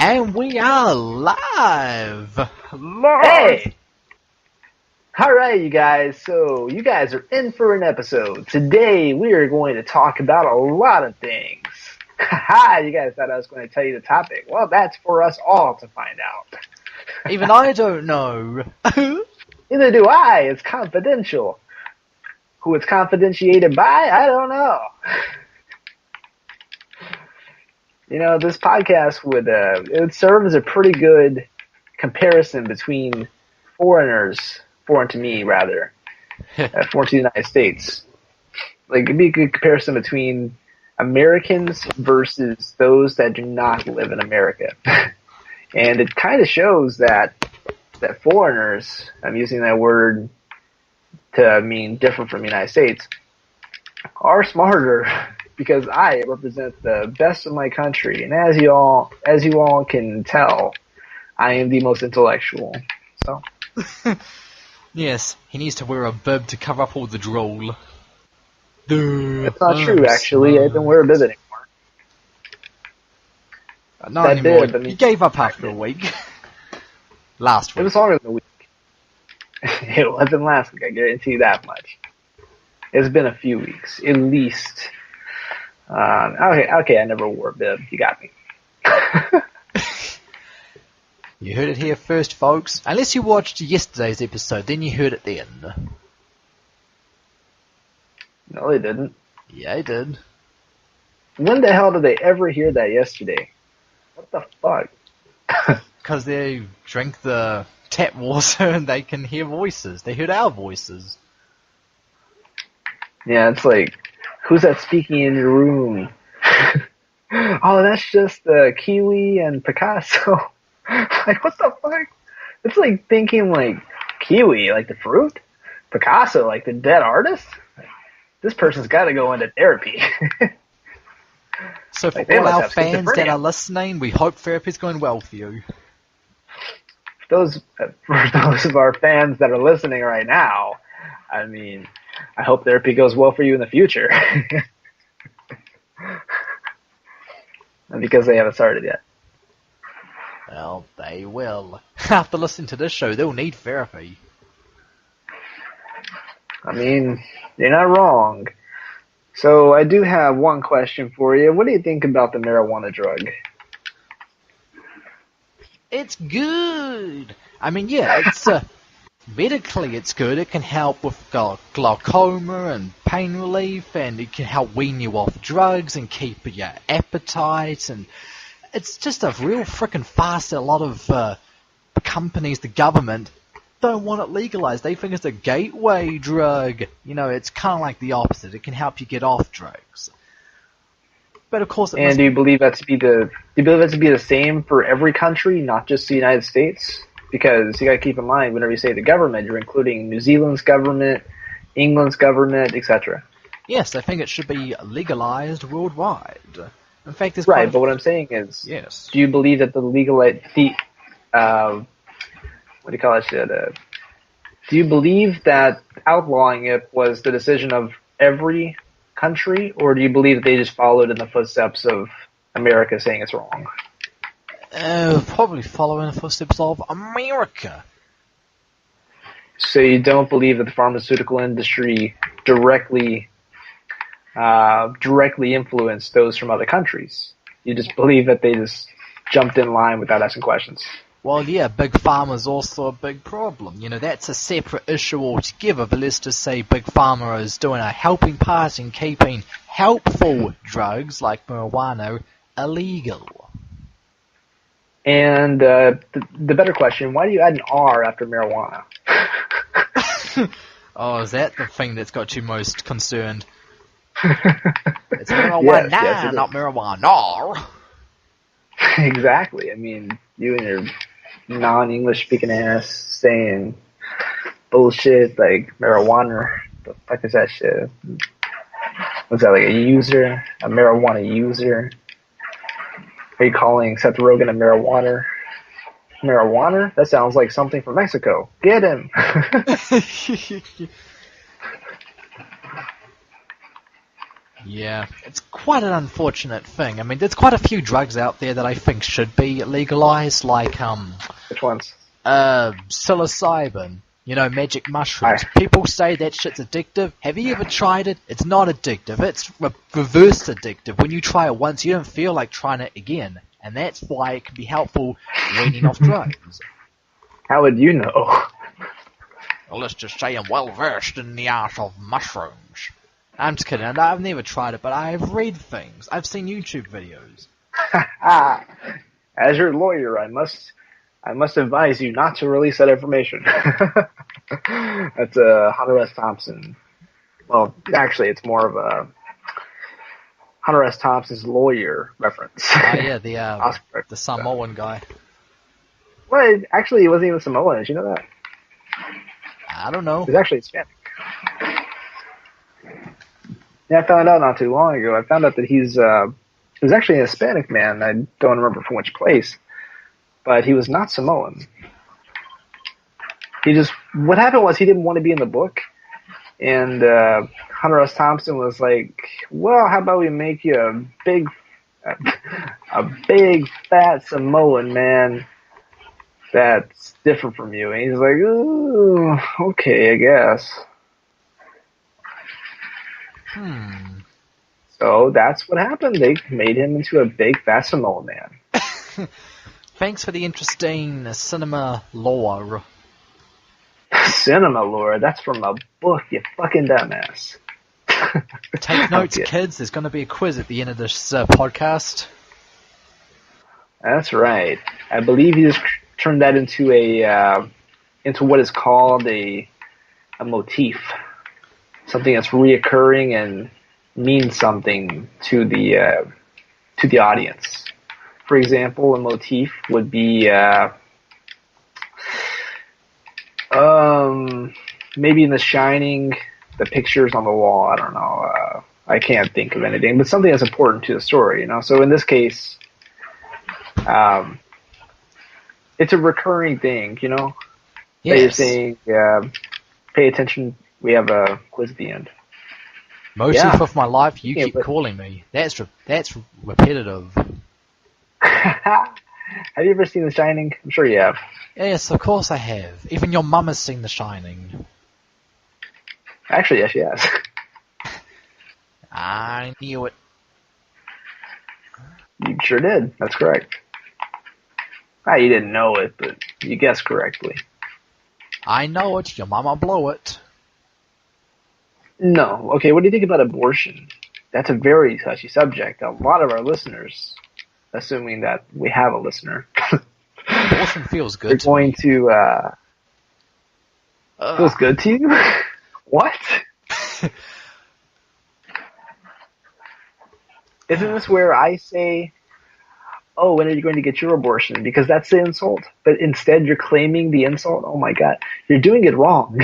And we are live! Hey! Alright, you guys, so you guys are in for an episode. Today, we are going to talk about a lot of things. Haha, you guys thought I was going to tell you the topic. Well, that's for us all to find out. Even I don't know. Neither do I. It's confidential. Who it's confidentiated by, I don't know. You know, this podcast would it would serve as a pretty good comparison between foreigners, foreign to me rather, foreign to the United States. Like, it'd be a good comparison between Americans versus those that do not live in America. And it kind of shows that foreigners, I'm using that word to mean different from the United States, are smarter because I represent the best of my country. And as you all can tell, I am the most intellectual. So. Yes, he needs to wear a bib to cover up all the drool. That's not true, actually. I don't wear a bib anymore. Not that anymore. Bib, I mean, he gave up after a week. Last week. It was longer than a week. It wasn't last week, I guarantee you that much. It's been a few weeks, at least. Okay, I never wore a bib. You got me. You heard it here first, folks. Unless you watched yesterday's episode, then you heard it then. No, they didn't. Yeah, they did. When the hell did they ever hear that yesterday? What the fuck? Because they drink the tap water and they can hear voices. They heard our voices. Yeah, it's like, who's that speaking in your room? Oh, that's just Kiwi and Picasso. Like, what the fuck? It's like thinking, like, Kiwi, like the fruit? Picasso, like the dead artist? This person's got to go into therapy. So for like, all our fans that are listening, we hope therapy's going well for you. For those of our fans that are listening right now, I mean, I hope therapy goes well for you in the future. And because they haven't started yet. Well, they will. After listening to this show, they'll need therapy. I mean, you're not wrong. So I do have one question for you. What do you think about the marijuana drug? It's good. I mean, yeah, it's medically it's good. It can help with glaucoma and pain relief, and it can help wean you off drugs and keep your appetite. And it's just a real frickin' farce that a lot of companies, the government, don't want it legalized. They think it's a gateway drug. You know, it's kind of like the opposite. It can help you get off drugs. But of course, do you believe that to be the same for every country, not just the United States? Because you got to keep in mind, whenever you say the government, you're including New Zealand's government, England's government, etc. Yes, I think it should be legalized worldwide. In fact, there's right. But what I'm saying is, yes. Do you believe that what do you call it? Do you believe that outlawing it was the decision of every country, or do you believe that they just followed in the footsteps of America saying it's wrong? Probably following the footsteps of America. So you don't believe that the pharmaceutical industry directly influenced those from other countries? You just believe that they just jumped in line without asking questions? Well, yeah, Big Pharma's also a big problem. You know, that's a separate issue altogether, but let's just say Big Pharma is doing a helping part in keeping helpful drugs like marijuana illegal. And the better question, why do you add an R after marijuana? Oh, is that the thing that's got you most concerned? It's marijuana, yes, not marijuana. Exactly. I mean, you and your non-English speaking ass saying bullshit like marijuana. The fuck is that shit? Was that like a user? A marijuana user? Are you calling Seth Rogen a marijuana? Marijuana? That sounds like something from Mexico. Get him! Yeah, it's quite an unfortunate thing. I mean, there's quite a few drugs out there that I think should be legalized, like, Which ones? psilocybin, magic mushrooms. People say that shit's addictive. Have you ever tried it? It's not addictive. It's reverse addictive. When you try it once, you don't feel like trying it again. And that's why it can be helpful weaning off drugs. How would you know? Well, let's just say I'm well versed in the art of mushrooms. I'm just kidding. I've never tried it, but I've read things. I've seen YouTube videos. As your lawyer, I must advise you not to release that information. That's Hunter S. Thompson. Well, actually, it's more of a Hunter S. Thompson's lawyer reference. Oh, yeah, the Samoan guy. Well, actually, he wasn't even Samoan. Did you know that? I don't know. He's actually Hispanic. Yeah, I found out not too long ago. I found out that he was actually a Hispanic man. I don't remember from which place, but he was not Samoan. What happened was he didn't want to be in the book, and Hunter S. Thompson was like, "Well, how about we make you a big fat Samoan man that's different from you?" And he's like, "Ooh, okay, I guess." So that's what happened. They made him into a big fat Samoan man. Thanks for the interesting cinema lore. Cinema lore? That's from a book, you fucking dumbass. Take notes, kids. There's going to be a quiz at the end of this podcast. That's right. I believe he just turned that into into what is called a motif. Something that's reoccurring and means something to the audience. For example, a motif would be maybe in The Shining, the pictures on the wall. I don't know. I can't think of anything, but something that's important to the story. So in this case, it's a recurring thing. Yes. That you're saying, pay attention. We have a quiz at the end. Motif of my life, you keep calling me. That's repetitive. Have you ever seen The Shining? I'm sure you have. Yes, of course I have. Even your mum has seen The Shining. Actually, yes, she has. I knew it. You sure did. That's correct. You didn't know it, but you guessed correctly. I know it. Your mama blow it. No. Okay, what do you think about abortion? That's a very touchy subject. A lot of our listeners, assuming that we have a listener, abortion feels good. They're going to feels good to you? What? Isn't this where I say, "Oh, when are you going to get your abortion?" Because that's the insult. But instead, you're claiming the insult. Oh my God, you're doing it wrong.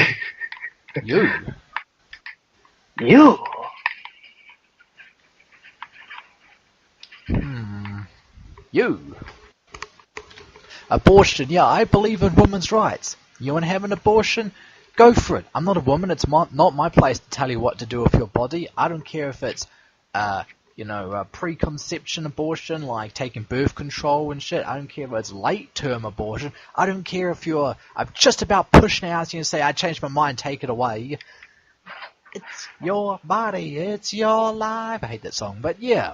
You. You. Abortion, yeah, I believe in women's rights. You want to have an abortion? Go for it. I'm not a woman. It's not my place to tell you what to do with your body. I don't care if it's, preconception abortion, like taking birth control and shit. I don't care if it's late-term abortion. I don't care if I'm just about pushing out and say, I changed my mind, take it away. It's your body, it's your life. I hate that song, but yeah,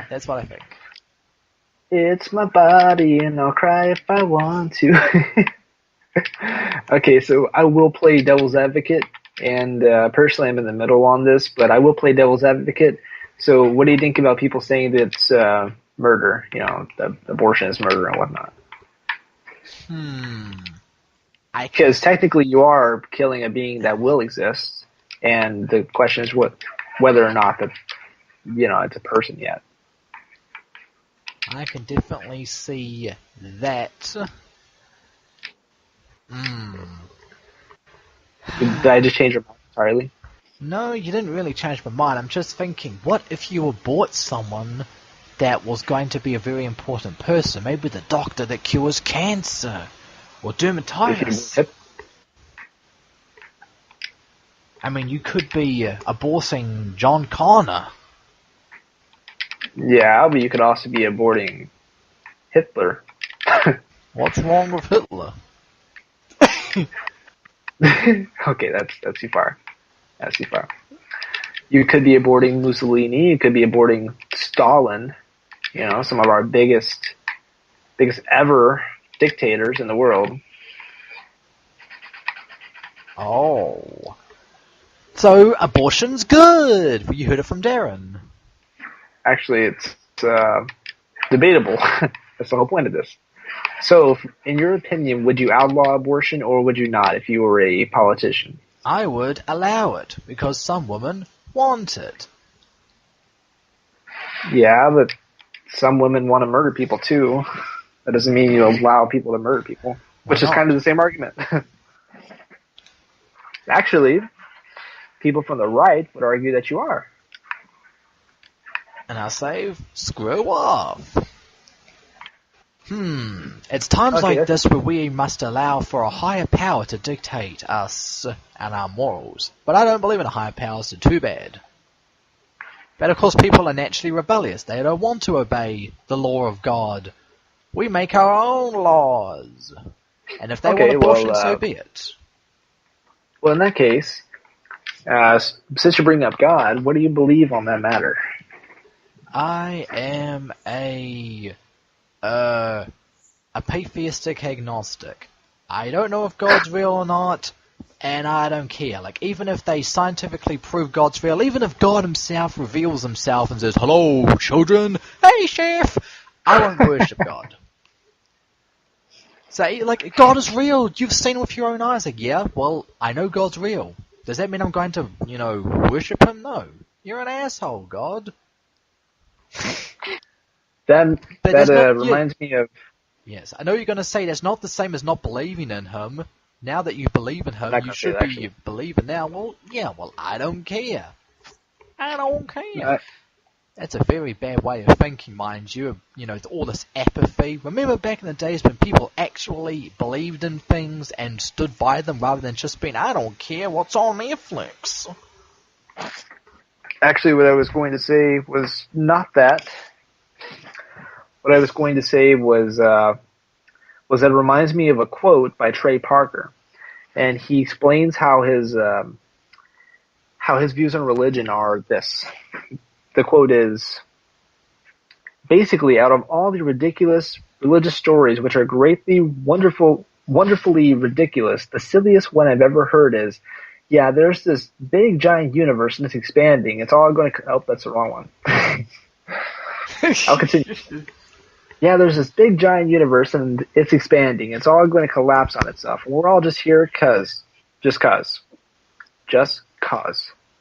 that's what I think. It's my body, and I'll cry if I want to. Okay, so I will play devil's advocate, and personally I'm in the middle on this, but I will play devil's advocate. So what do you think about people saying that it's murder, that abortion is murder and whatnot? Because technically you are killing a being that will exist. And the question is whether or not it's a person yet. I can definitely see that. Did I just change your mind entirely? No, you didn't really change my mind. I'm just thinking, what if you abort someone that was going to be a very important person? Maybe the doctor that cures cancer or dermatitis. I mean, you could be aborting John Connor. Yeah, but you could also be aborting Hitler. What's wrong with Hitler? Okay, that's too far. That's too far. You could be aborting Mussolini. You could be aborting Stalin. You know, some of our biggest ever dictators in the world. Oh. So, abortion's good! You heard it from Darren. Actually, it's debatable. That's the whole point of this. So, in your opinion, would you outlaw abortion or would you not if you were a politician? I would allow it, because some women want it. Yeah, but some women want to murder people too. That doesn't mean you allow people to murder people, which is kind of the same argument. Actually, people from the right would argue that you are. And I say, screw off. It's times like this where we must allow for a higher power to dictate us and our morals. But I don't believe in a higher power, so too bad. But of course people are naturally rebellious. They don't want to obey the law of God. We make our own laws. And if they want abortion, so be it. Well, in that case, since you bring up God, what do you believe on that matter? I am a atheistic agnostic. I don't know if God's real or not, and I don't care. Like, even if they scientifically prove God's real, even if God himself reveals himself and says, "Hello, children. Hey, chef," I won't worship God. So, like, God is real. You've seen it with your own eyes. Like, yeah, well, I know God's real. Does that mean I'm going to, worship him? No. You're an asshole, God. That reminds me of... Yes, I know you're going to say that's not the same as not believing in him. Now that you believe in him, you should be believing now. Well, yeah, I don't care. I don't care. That's a very bad way of thinking, mind you. All this apathy. Remember back in the days when people actually believed in things and stood by them rather than just being, I don't care what's on Netflix. Actually, what I was going to say was not that. What I was going to say was that it reminds me of a quote by Trey Parker, and he explains how his views on religion are this. The quote is, basically, out of all the ridiculous religious stories, which are wonderfully ridiculous, the silliest one I've ever heard is, yeah, there's this big giant universe and it's expanding. It's all going to... Oh, that's the wrong one. I'll continue. Yeah, there's this big giant universe and it's expanding. It's all going to collapse on itself. And we're all just here just cause.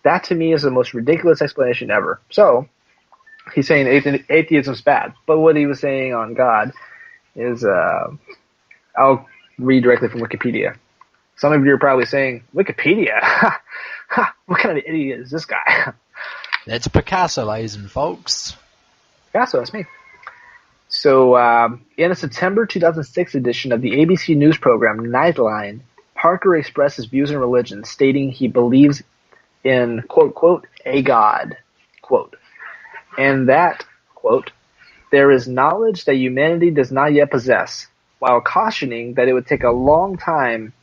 That to me is the most ridiculous explanation ever. So, he's saying atheism's bad. But what he was saying on God is, I'll read directly from Wikipedia. Some of you are probably saying, Wikipedia? What kind of idiot is this guy? That's Picasso, ladies and folks. Picasso, that's me. So, in a September 2006 edition of the ABC News program Nightline, Parker expressed his views on religion, stating he believes in, quote, quote, a God, quote. And that, quote, there is knowledge that humanity does not yet possess, while cautioning that it would take a long time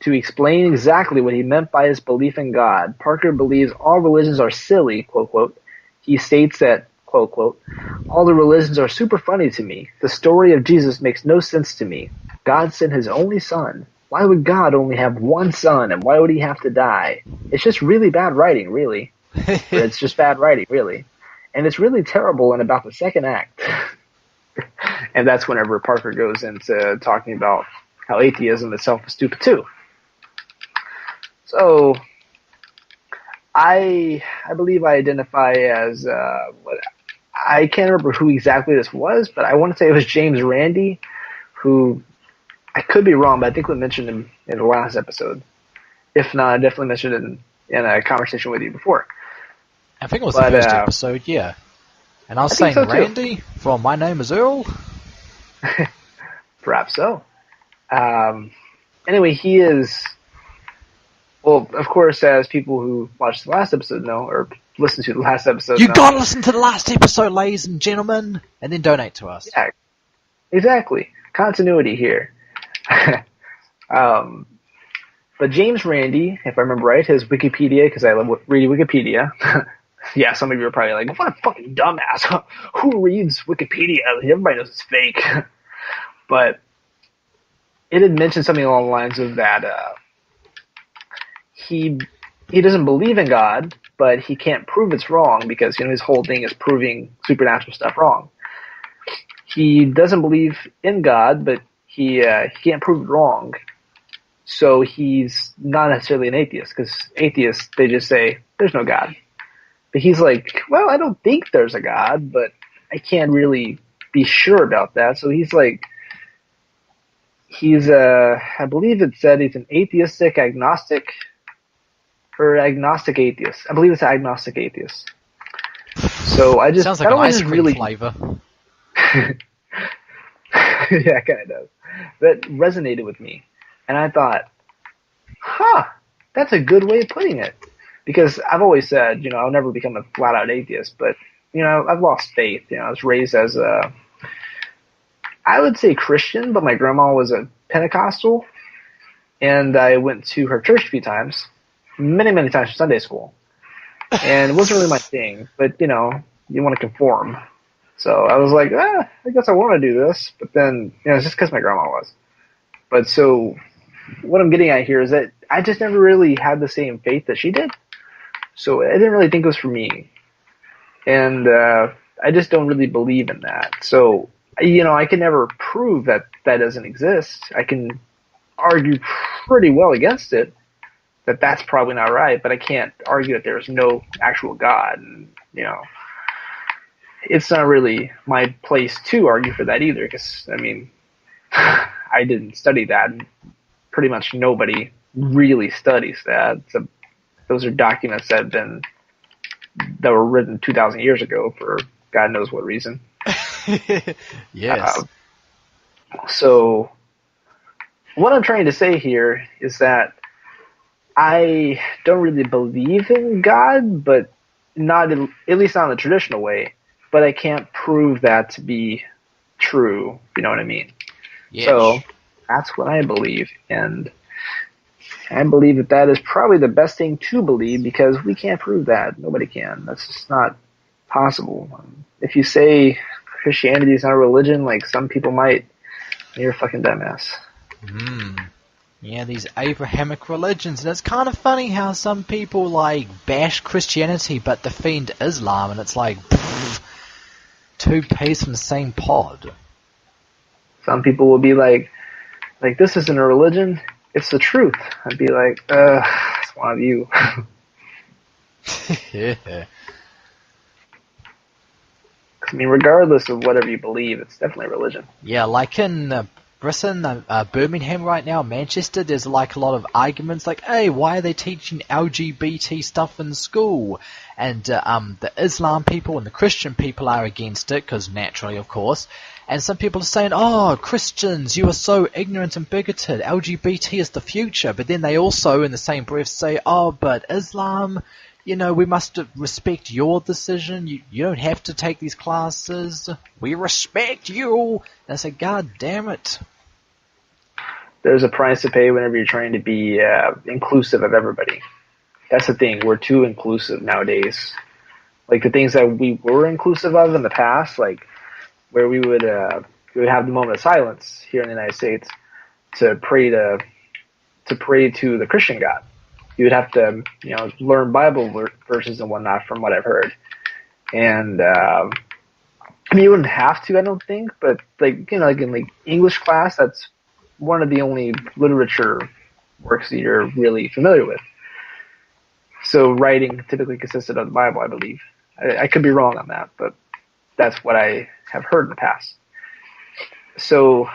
to explain exactly what he meant by his belief in God. Parker believes all religions are silly, quote, quote. He states that, quote, quote, all the religions are super funny to me. The story of Jesus makes no sense to me. God sent his only son. Why would God only have one son, and why would he have to die? It's just really bad writing, really. It's just bad writing, really. And it's really terrible in about the second act. And that's whenever Parker goes into talking about how atheism itself is stupid too. So, I believe I identify as, I can't remember who exactly this was, but I want to say it was James Randi, who, I could be wrong, but I think we mentioned him in the last episode. If not, I definitely mentioned it in a conversation with you before. I think it was the first episode, yeah. And I was saying, so Randy, from My Name is Earl? Perhaps so. Anyway, he is Well, of course, as people who watched the last episode know, or listened to the last episode You know. gotta listen to the last episode, ladies and gentlemen, and then donate to us. Yeah, exactly. Continuity here. But James Randi, if I remember right, his Wikipedia, because I love reading Wikipedia. Yeah, some of you are probably like, what a fucking dumbass. Who reads Wikipedia? Everybody knows it's fake. But it had mentioned something along the lines of that he doesn't believe in God, but he can't prove it's wrong because his whole thing is proving supernatural stuff wrong. He doesn't believe in God, but he can't prove it wrong. So he's not necessarily an atheist, because atheists, they just say, there's no God. But he's like, well, I don't think there's a God, but I can't really be sure about that. So he's like, I believe it said he's an atheistic agnostic, or agnostic atheist. I believe it's an agnostic atheist. So I just, sounds like that an ice cream really, flavor. yeah, it kind of does. That resonated with me. And I thought, that's a good way of putting it. Because I've always said, I'll never become a flat-out atheist, but, I've lost faith. I was raised as I would say Christian, but my grandma was a Pentecostal, and I went to her church a few times, many, many times for Sunday school. And it wasn't really my thing, but, you want to conform. So I was like, I guess I want to do this, but then, it's just because my grandma was. But so what I'm getting at here is that I just never really had the same faith that she did. So I didn't really think it was for me. And I just don't really believe in that. So, I can never prove that that doesn't exist. I can argue pretty well against it, that that's probably not right, but I can't argue that there's no actual God. And, it's not really my place to argue for that either, because, I didn't study that. Pretty much nobody really studies that. So those are documents that were written 2,000 years ago for God knows what reason. Yes. So what I'm trying to say here is that I don't really believe in God, but not at least not in the traditional way. But I can't prove that to be true. You know what I mean? Yes. So that's what I believe, and I believe that is probably the best thing to believe, because we can't prove that. Nobody can. That's just not possible. If you say Christianity is not a religion, like some people might, you're a fucking dumbass. Yeah, these Abrahamic religions, and it's kind of funny how some people bash Christianity but defend Islam, and it's like two peas from the same pod. Some people will be like this isn't a religion, it's the truth. I'd be like, it's one of you. Yeah. Regardless of whatever you believe, it's definitely a religion. Yeah, like in Britain, Birmingham right now, Manchester, there's a lot of arguments hey, why are they teaching LGBT stuff in school? And the Islam people and the Christian people are against it, because naturally, of course. And some people are saying, oh, Christians, you are so ignorant and bigoted. LGBT is the future. But then they also, in the same breath, say, oh, but Islam, we must respect your decision. You don't have to take these classes. We respect you. And I say, God damn it. There's a price to pay whenever you're trying to be inclusive of everybody. That's the thing. We're too inclusive nowadays. Like the things that we were inclusive of in the past, where we would have the moment of silence here in the United States to pray to the Christian God. You would have to, learn Bible verses and whatnot, from what I've heard. And you wouldn't have to, I don't think, but in English class, that's one of the only literature works that you're really familiar with. So writing typically consisted of the Bible, I believe. I could be wrong on that, but that's what I have heard in the past. So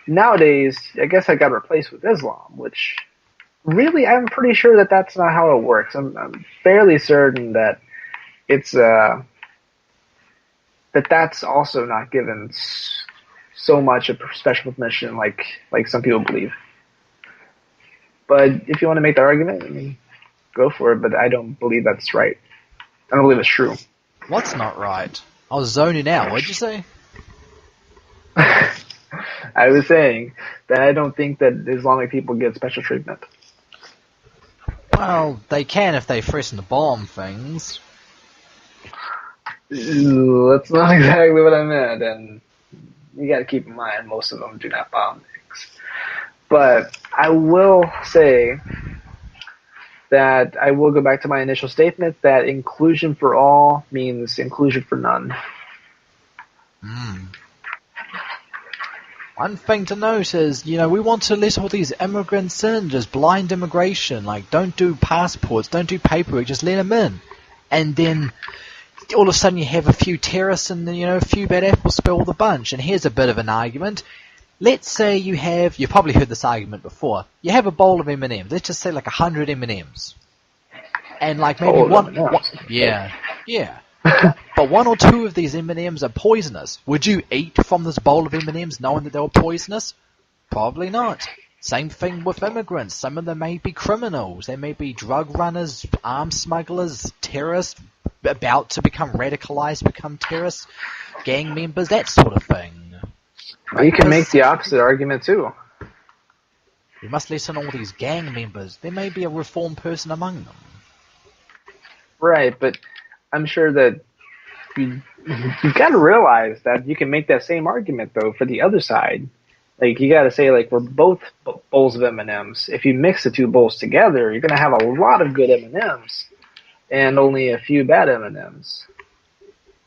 nowadays, I guess I got replaced with Islam, which really I'm pretty sure that that's not how it works. I'm fairly certain that it's that's also not given so much of special permission like some people believe. But if you want to make the argument, I mean, go for it. But I don't believe that's right. I don't believe it's true. What's not right? I was zoning out. What'd you say? I was saying that I don't think that Islamic people get special treatment. Well, they can if they threaten to bomb things. That's not exactly what I meant, and you got to keep in mind most of them do not bomb things. But I will say that I will go back to my initial statement that inclusion for all means inclusion for none. One thing to note is, we want to let all these immigrants in, just blind immigration. Like, don't do passports, don't do paperwork, just let them in. And then all of a sudden you have a few terrorists and a few bad apples spill the bunch. And here's a bit of an argument. Let's say you've probably heard this argument before. You have a bowl of M&Ms. Let's just say like 100 M&Ms. And like maybe one yeah. But one or two of these M&Ms are poisonous. Would you eat from this bowl of M&Ms knowing that they were poisonous? Probably not. Same thing with immigrants. Some of them may be criminals. They may be drug runners, arms smugglers, terrorists, about to become radicalized, become terrorists, gang members, that sort of thing. Well, you can make the opposite argument too. We must listen to all these gang members. There may be a reformed person among them. Right, but I'm sure that you've got to realize that you can make that same argument though for the other side. Like you got to say like we're both bowls of M&Ms. If you mix the two bowls together, you're going to have a lot of good M&Ms and only a few bad M&Ms.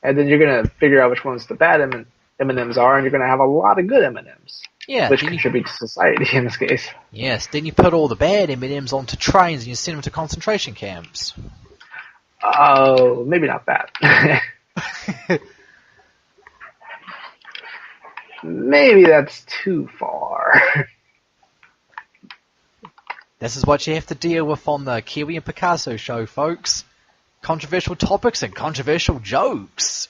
And then you're going to figure out which ones the bad M&Ms are, and you're going to have a lot of good M&Ms. Yeah, which contribute to society in this case. Yes, then you put all the bad M&Ms onto trains and you send them to concentration camps. Oh, maybe not that. Maybe that's too far. This is what you have to deal with on the Kiwi and Picasso Show, folks. Controversial topics and controversial jokes.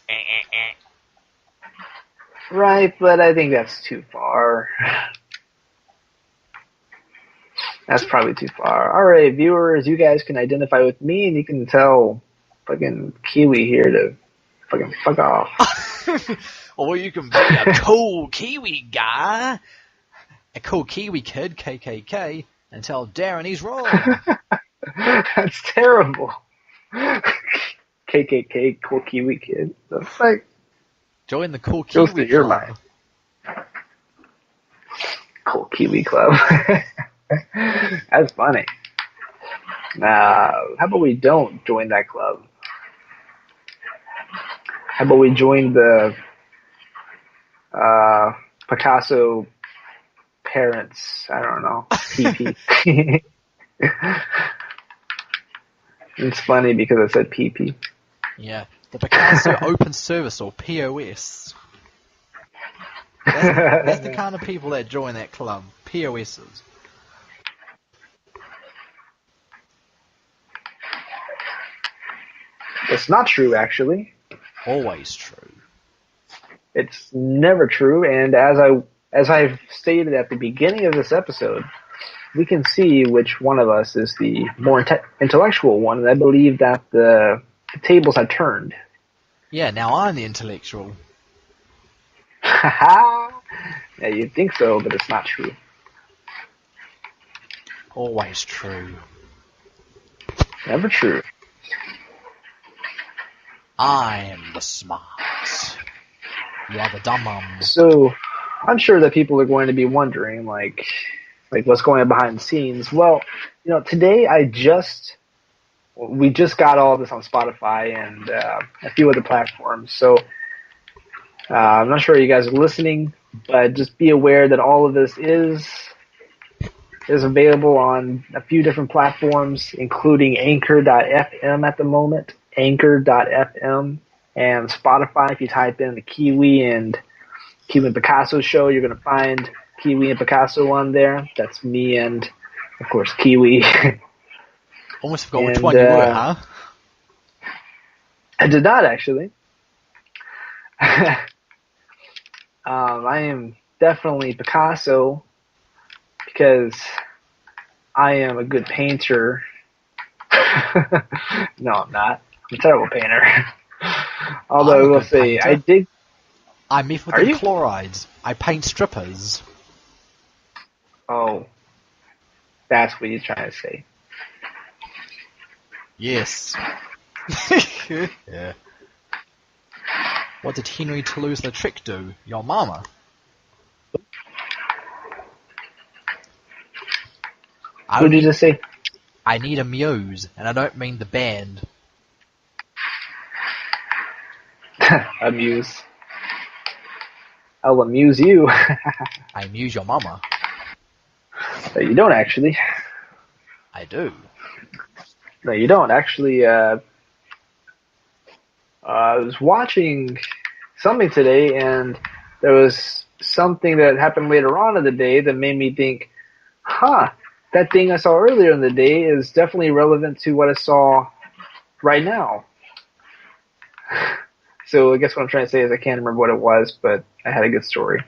Right, but I think that's too far. That's probably too far. Alright, viewers, you guys can identify with me and you can tell fucking Kiwi here to fucking fuck off. Or you can be a cool Kiwi guy, a cool Kiwi kid, KKK, and tell Darren he's wrong. That's terrible. KKK, cool Kiwi kid. That's like... Join the cool Kiwi club. Your mind. Cool Kiwi club. That's funny. How about we don't join that club? How about we join the Picasso parents? I don't know. PP. It's funny because I said PP. Yeah, the Picasso Open Service, or POS. That's the kind of people that join that club. POSs. It's not true, actually. Always true. It's never true, and as I've stated at the beginning of this episode, we can see which one of us is the more intellectual one, and I believe that the tables have turned. Yeah, now I'm the intellectual. Yeah, you'd think so, but it's not true. Always true. Never true. I am the smart. You are the dumb. So, I'm sure that people are going to be wondering, like what's going on behind the scenes. Well, today we just got all this on Spotify and a few other platforms. So, I'm not sure you guys are listening, but just be aware that all of this is available on a few different platforms, including Anchor.fm at the moment, Anchor.fm, and Spotify. If you type in the Kiwi and Picasso Show, you're going to find Kiwi and Picasso on there. That's me and, of course, Kiwi. Almost forgot which one you were, huh? I did not, actually. I am definitely Picasso because I am a good painter. No, I'm not. I'm a terrible painter. Although I will say, painter. I did. I methylene chlorides. I paint strippers. Oh, that's what you're trying to say. Yes. Yeah. What did Henry Toulouse-Lautrec do? Your mama. What did you just say? I need a muse, and I don't mean the band. Amuse. I'll amuse you. I amuse your mama. You don't actually. I do. No, you don't actually. I was watching something today, and there was something that happened later on in the day that made me think, that thing I saw earlier in the day is definitely relevant to what I saw right now. So I guess what I'm trying to say is I can't remember what it was, but I had a good story.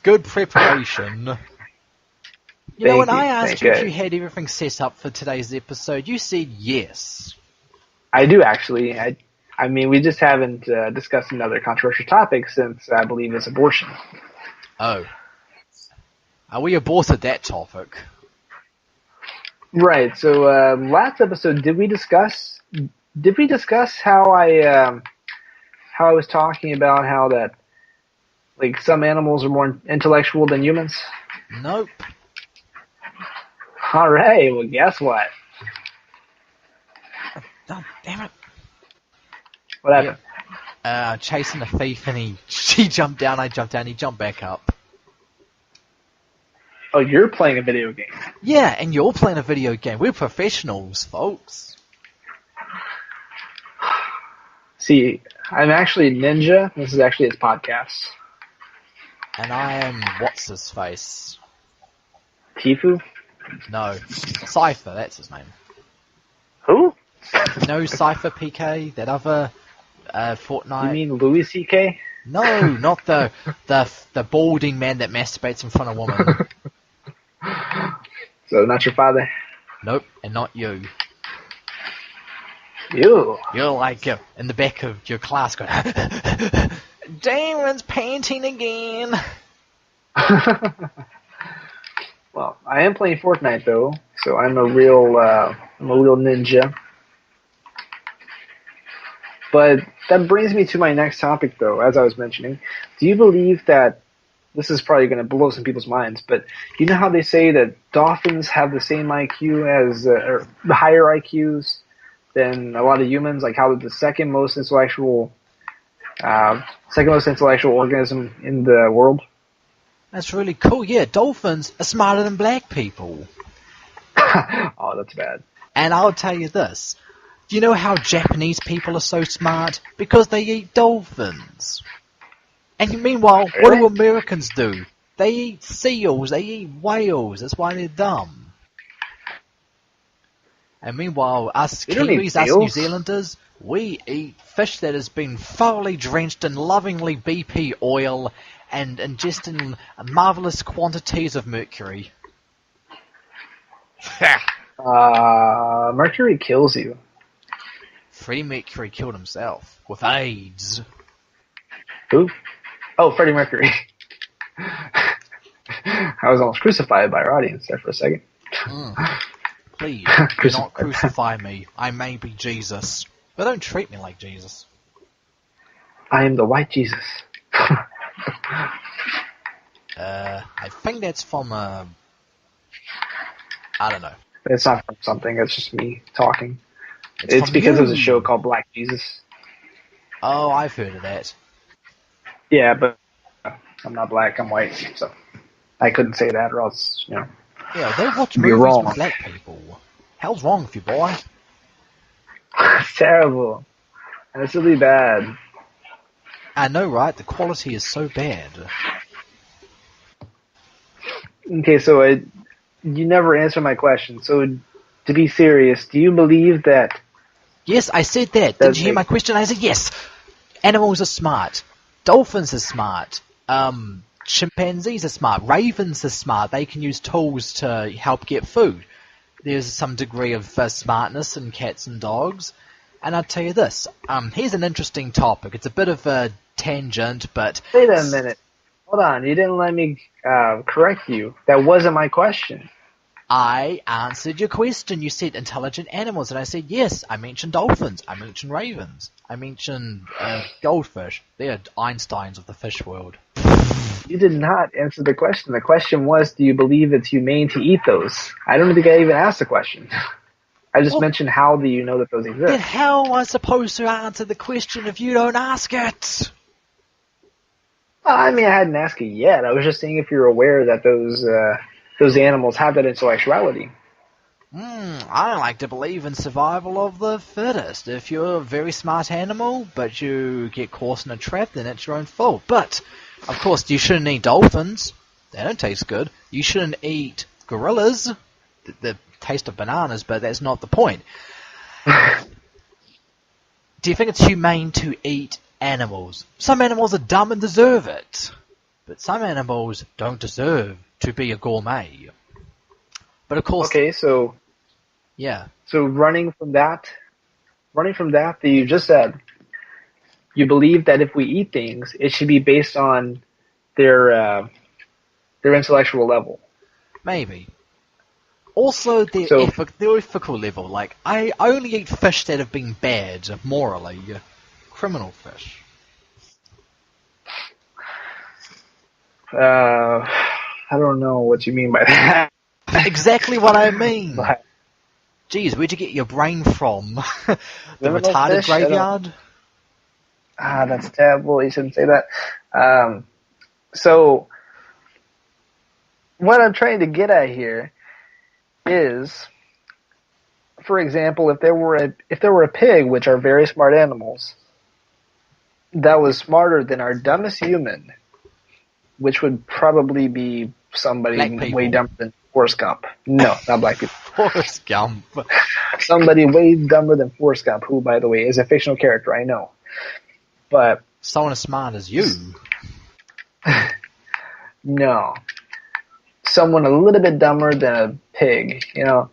Good preparation. You know, when I asked you if you had everything set up for today's episode, you said yes. I do, actually. I mean, we just haven't discussed another controversial topic since I believe it's abortion. Oh. We aborted that topic. Right. So last episode, did we discuss how I was talking about how that like some animals are more intellectual than humans? Nope. All right. Well, guess what? Oh, damn it. What happened? Chasing a thief, and she jumped down, I jumped down, he jumped back up. Oh, you're playing a video game. Yeah, and you're playing a video game. We're professionals, folks. See, I'm actually Ninja. This is actually his podcast. And I am what's-his-face? Tifu? No. Cypher, that's his name. Who? No, Cypher PK, that other Fortnite. You mean Louis C.K.? No, not the balding man that masturbates in front of women. So, not your father? Nope, and not you. You? You're like in the back of your class going, Damon's painting again. Well, I am playing Fortnite though, so I'm a real ninja. But that brings me to my next topic though, as I was mentioning. Do you believe that, this is probably going to blow some people's minds, but you know how they say that dolphins have the same IQ as, or higher IQs than a lot of humans, like how the second most intellectual organism in the world? That's really cool. Yeah, dolphins are smarter than black people. Oh, that's bad. And I'll tell you this. Do you know how Japanese people are so smart? Because they eat dolphins. And meanwhile, what do Americans do? They eat seals, they eat whales, that's why they're dumb. And meanwhile, us Kiwis, us New Zealanders, we eat fish that has been thoroughly drenched in lovingly BP oil and ingesting marvellous quantities of mercury. Mercury kills you. Freddie Mercury killed himself with AIDS. Who? Oh, Freddie Mercury. I was almost crucified by our audience there for a second. Please, do not crucify me. I may be Jesus. But don't treat me like Jesus. I am the white Jesus. I think that's from, I don't know. It's not from something, it's just me talking. It's because there's a show called Black Jesus. Oh, I've heard of that. Yeah, but I'm not black, I'm white, so I couldn't say that or else, you know. Yeah, they watch movies with black people. Hell's wrong with you, boy? It's terrible. And it's really bad. I know, right? The quality is so bad. Okay, so you never answered my question. So, to be serious, do you believe that... Yes, I said that. Did you hear my question? I said yes. Animals are smart. Dolphins are smart. chimpanzees are smart. Ravens are smart. They can use tools to help get food. There's some degree of smartness in cats and dogs. And I'll tell you this. Here's an interesting topic. It's a bit of a tangent, but... Wait a minute. Hold on. You didn't let me correct you. That wasn't my question. I answered your question. You said intelligent animals, and I said yes. I mentioned dolphins. I mentioned ravens. I mentioned goldfish. They're Einsteins of the fish world. You did not answer the question. The question was, do you believe it's humane to eat those? I don't think I even asked the question. I just mentioned how do you know that those exist. Then how am I supposed to answer the question if you don't ask it? I mean, I hadn't asked it yet. I was just saying if you're aware that those animals have that intellectuality. I like to believe in survival of the fittest. If you're a very smart animal, but you get caught in a trap, then it's your own fault. But, of course, you shouldn't eat dolphins. They don't taste good. You shouldn't eat gorillas. The taste of bananas, but that's not the point. Do you think it's humane to eat animals? Some animals are dumb and deserve it. But some animals don't deserve to be a gourmet. But of course... Okay, so... Yeah. So running from that you just said, you believe that if we eat things, it should be based on their intellectual level. Maybe. Also, their ethical level. Like, I only eat fish that have been bad, morally. Criminal fish. I don't know what you mean by that. Exactly what I mean. But, Jeez, where'd you get your brain from? The retarded fish, graveyard? That's terrible. You shouldn't say that. So, what I'm trying to get at here is, for example, if there were a pig, which are very smart animals, that was smarter than our dumbest human, which would probably be somebody way dumber than Forrest Gump. No, not black people. Forrest Gump. Somebody way dumber than Forrest Gump, who, by the way, is a fictional character, I know. But someone as smart as you. No. Someone a little bit dumber than a pig, you know.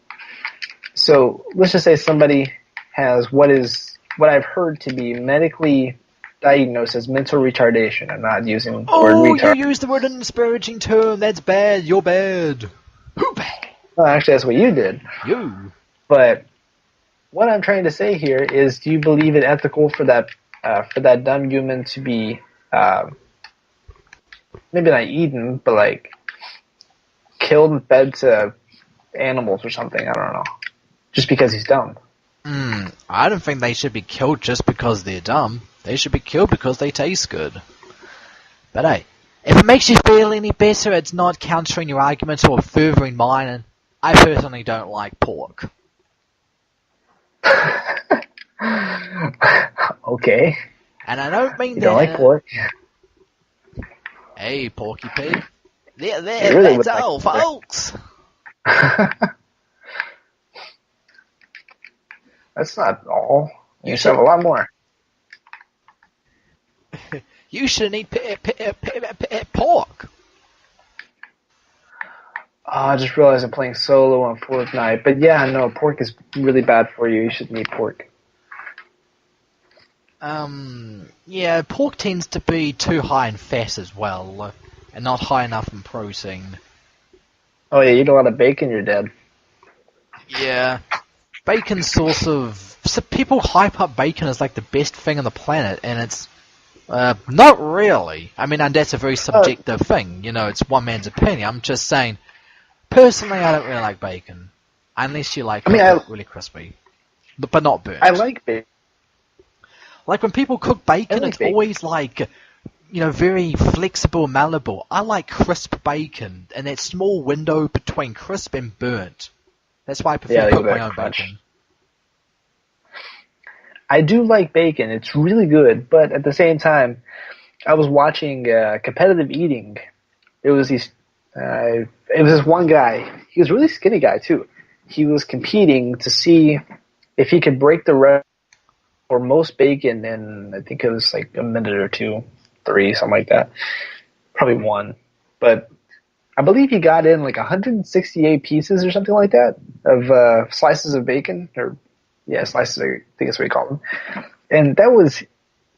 So let's just say somebody has what I've heard to be medically diagnosed as mental retardation. I'm not using the word retard. Oh, you used the word in an disparaging term. That's bad. You're bad. Who bad? Well, actually, that's what you did. You. But what I'm trying to say here is, do you believe it ethical for that dumb human to be maybe not eaten, but like killed and fed to animals or something? I don't know. Just because he's dumb. I don't think they should be killed just because they're dumb. They should be killed because they taste good. But hey, if it makes you feel any better, it's not countering your argument or furthering mine, and I personally don't like pork. Okay. And I don't mean you don't like pork? Hey, Porky Pig. Really that's all, like folks. That's not all. You should have a lot more. You shouldn't eat pork. Oh, I just realized I'm playing solo on Fortnite. But yeah, no, pork is really bad for you. You shouldn't eat pork. Yeah, pork tends to be too high in fat as well, and not high enough in protein. Oh yeah, you eat a lot of bacon, you're dead. Yeah. Bacon's sort of... So people hype up bacon as like the best thing on the planet, and it's... not really. I mean, and that's a very subjective thing. You know, it's one man's opinion. I'm just saying, personally, I don't really like bacon. Unless you like it really crispy. But not burnt. I like bacon. Like, when people cook bacon, it's always like, you know, very flexible, malleable. I like crisp bacon, and that small window between crisp and burnt. That's why I prefer to cook my own bacon. I do like bacon. It's really good, but at the same time, I was watching competitive eating. It was this one guy. He was a really skinny guy, too. He was competing to see if he could break the record for most bacon in, I think it was like a minute or two, 3, something like that. Probably 1. but I believe he got in like 168 pieces or something like that of slices of bacon, or yeah, slices. I think that's what you call them. And that was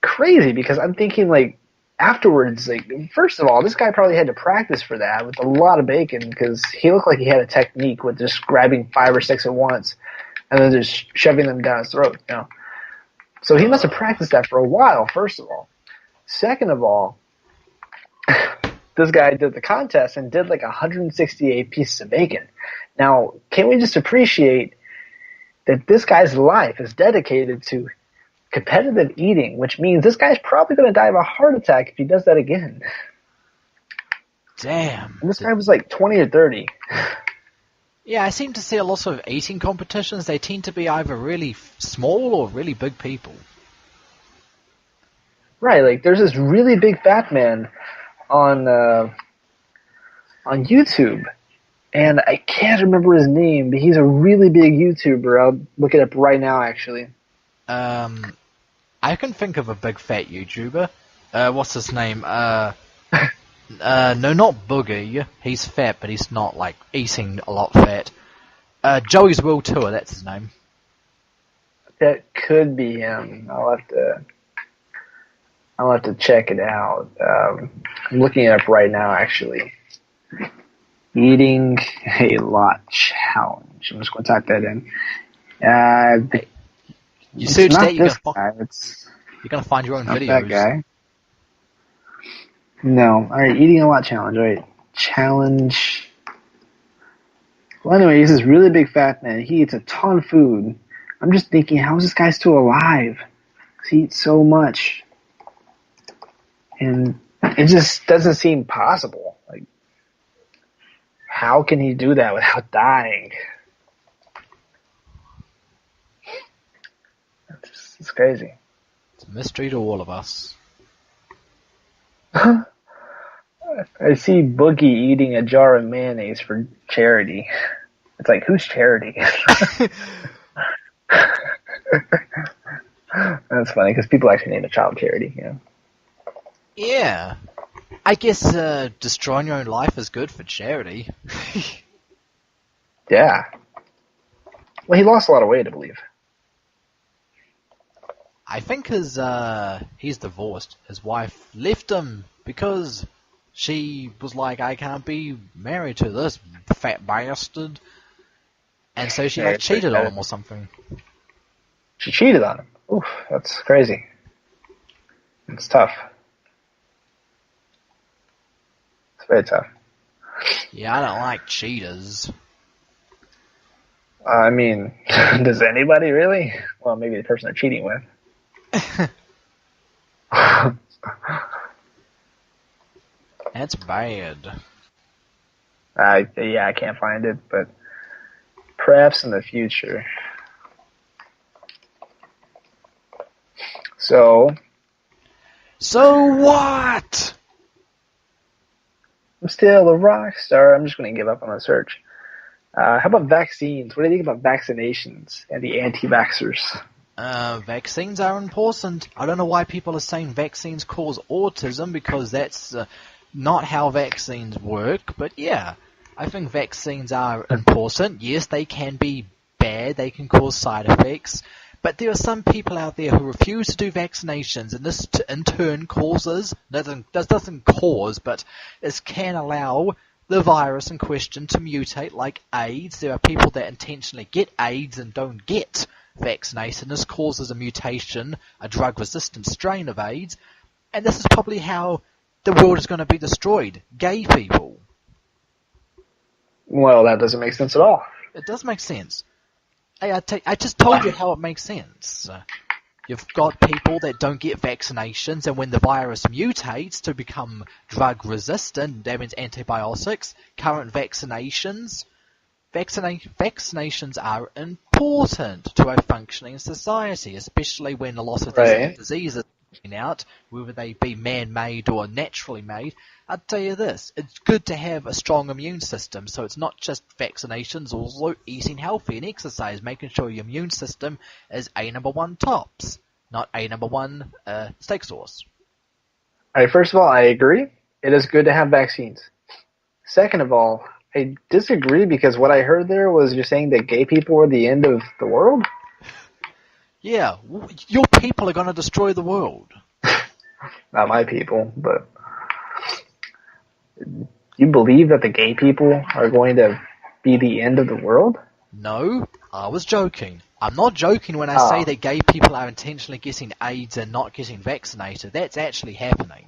crazy because I'm thinking like afterwards, like first of all, this guy probably had to practice for that with a lot of bacon because he looked like he had a technique with just grabbing 5 or 6 at once and then just shoving them down his throat. You know, so he must have practiced that for a while. First of all, second of all, this guy did the contest and did like 168 pieces of bacon. Now, can we just appreciate that this guy's life is dedicated to competitive eating, which means this guy's probably going to die of a heart attack if he does that again. Damn. And this guy was like 20 or 30. Yeah, I seem to see a lot of eating competitions. They tend to be either really small or really big people. Right, like there's this really big fat man on YouTube, and I can't remember his name, but he's a really big YouTuber. I'll look it up right now, actually. I can think of a big fat YouTuber. What's his name? No, not Boogie. He's fat, but he's not like eating a lot fat. Joey's World Tour, that's his name. That could be him. I'll have to check it out. I'm looking it up right now, actually. Eating a lot challenge. I'm just going to type that in. You search that, you're going to find your own videos. That guy. No. Alright, eating a lot challenge. Alright. Challenge. Well, anyway, he's this really big fat man. He eats a ton of food. I'm just thinking, how is this guy still alive? Because he eats so much. And it just doesn't seem possible. Like, how can he do that without dying? It's crazy. It's a mystery to all of us. I see Boogie eating a jar of mayonnaise for charity. It's like, who's charity? That's funny because people actually name a child charity, you know. Yeah. I guess destroying your own life is good for charity. Yeah. Well, he lost a lot of weight, I believe. I think he's divorced. His wife left him because she was like, I can't be married to this fat bastard. And so she cheated on him or something. She cheated on him? Oof, that's crazy. It's tough. It's very tough. Yeah, I don't like cheaters. I mean, does anybody really? Well, maybe the person they're cheating with. That's bad. Yeah, I can't find it, but perhaps in the future. So what? I'm still a rock star. I'm just going to give up on the search. How about vaccines? What do you think about vaccinations and the anti-vaxxers? Vaccines are important. I don't know why people are saying vaccines cause autism, because that's not how vaccines work. But yeah, I think vaccines are important. Yes, they can be bad. They can cause side effects. But there are some people out there who refuse to do vaccinations, and this in turn doesn't cause, but this can allow the virus in question to mutate, like AIDS. There are people that intentionally get AIDS and don't get vaccinated. This causes a mutation, a drug-resistant strain of AIDS, and this is probably how the world is going to be destroyed. Gay people. Well, that doesn't make sense at all. It does make sense. Hey, I just told you how it makes sense. You've got people that don't get vaccinations, and when the virus mutates to become drug-resistant, that means antibiotics, current vaccinations are important to a functioning society, especially when a lot of these diseases are coming out, whether they be man-made or naturally made. I'll tell you this, it's good to have a strong immune system, so it's not just vaccinations, also eating healthy and exercise, making sure your immune system is A1 tops, not A1 steak sauce. All right, first of all, I agree. It is good to have vaccines. second of all, I disagree because what I heard there was you're saying that gay people were the end of the world? Yeah, your people are going to destroy the world. Not my people, but you believe that the gay people are going to be the end of the world? No, I was joking. I'm not joking when I say that gay people are intentionally getting AIDS and not getting vaccinated. That's actually happening.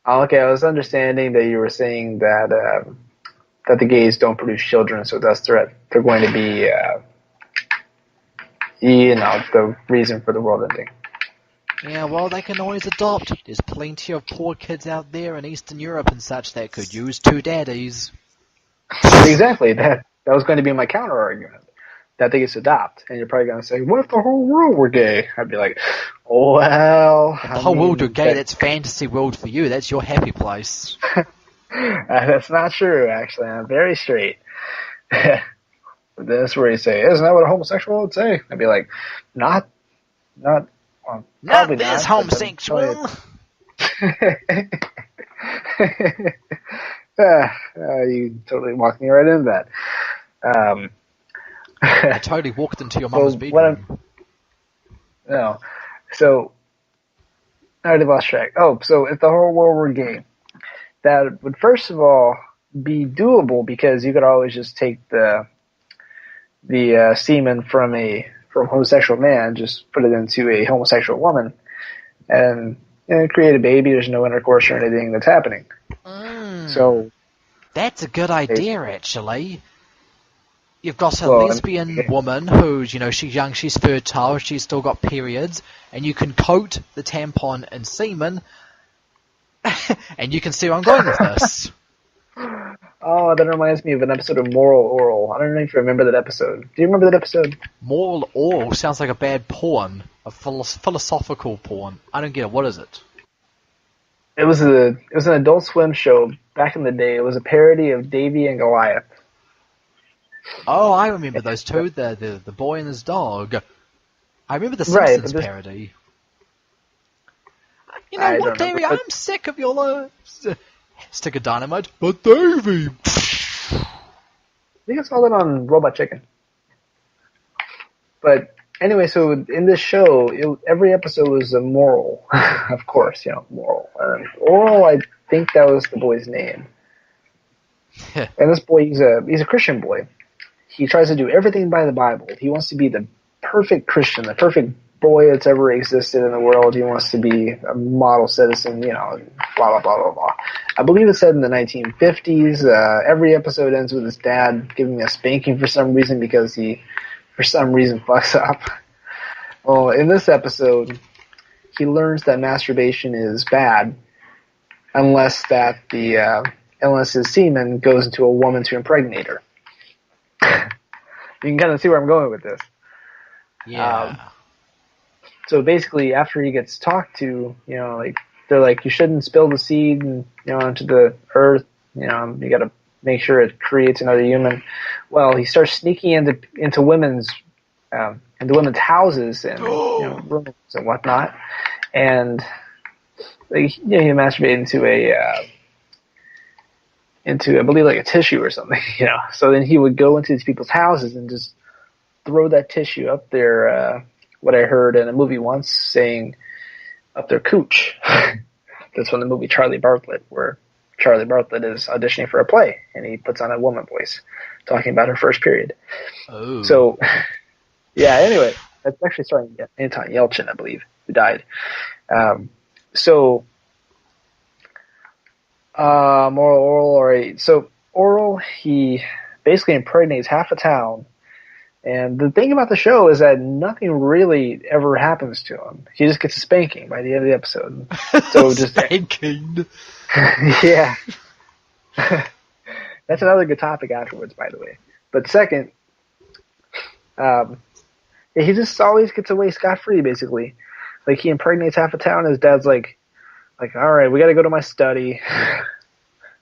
Oh, okay, I was understanding that you were saying that that the gays don't produce children, so thus they're going to be, the reason for the world ending. Yeah, well, they can always adopt. There's plenty of poor kids out there in Eastern Europe and such that could use two daddies. Exactly. That was going to be my counter argument. That they get to adopt, and you're probably going to say, "What if the whole world were gay?" I'd be like, "Well, If the whole world were gay, that's fantasy world for you. That's your happy place." That's not true, actually. I'm very straight. But that's where you say, "Isn't that what a homosexual would say?" I'd be like, "Not, well, probably not this not, homosexual. You totally walked me right into that. I totally walked into your mama's bedroom. No. So, I already lost track. Oh, so if the whole world were gay, that would first of all be doable because you could always just take the semen from a homosexual man, just put it into a homosexual woman, and create a baby. There's no intercourse or anything that's happening. So that's a good idea, actually. You've got a lesbian woman who's, she's young, she's fertile, she's still got periods, and you can coat the tampon in semen, and you can see where I'm going with this. Oh, that reminds me of an episode of Moral Oral. I don't know if you remember that episode. Do you remember that episode? Moral Oral sounds like a bad porn, a philosophical porn. I don't get it. What is it? It was an Adult Swim show back in the day. It was a parody of Davy and Goliath. Oh, I remember those two, the boy and his dog. I remember the Simpsons parody. You know what, Davy? I'm sick of your lives. Stick of dynamite. But Davy! I think I saw that on Robot Chicken. But anyway, so in this show, every episode was a moral. Of course, moral. Oral, I think that was the boy's name. And this boy, he's a Christian boy. He tries to do everything by the Bible. He wants to be the perfect Christian, the perfect boy that's ever existed in the world. He wants to be a model citizen, blah, blah, blah, blah, blah. I believe it's said in the 1950s. Every episode ends with his dad giving a spanking for some reason because he, for some reason, fucks up. Well, in this episode, he learns that masturbation is bad unless his semen goes into a woman to impregnate her. You can kind of see where I'm going with this. Yeah. So basically, after he gets talked to, they're like, you shouldn't spill the seed, onto the earth. You got to make sure it creates another human. Well, he starts sneaking into women's houses and rooms and whatnot, and he masturbated into I believe like a tissue or something, So then he would go into these people's houses and just throw that tissue up their, what I heard in a movie once saying, up their cooch. That's from the movie Charlie Bartlett, where Charlie Bartlett is auditioning for a play, and he puts on a woman voice, talking about her first period. Oh. So, yeah, anyway, that's actually starring Anton Yelchin, I believe, who died. Oral, alright. So, Oral, he basically impregnates half a town. And the thing about the show is that nothing really ever happens to him. He just gets a spanking by the end of the episode. So just spanking. Yeah. That's another good topic afterwards, by the way. But second, he just always gets away scot-free, basically. Like, he impregnates half a town, and his dad's like, all right, we got to go to my study.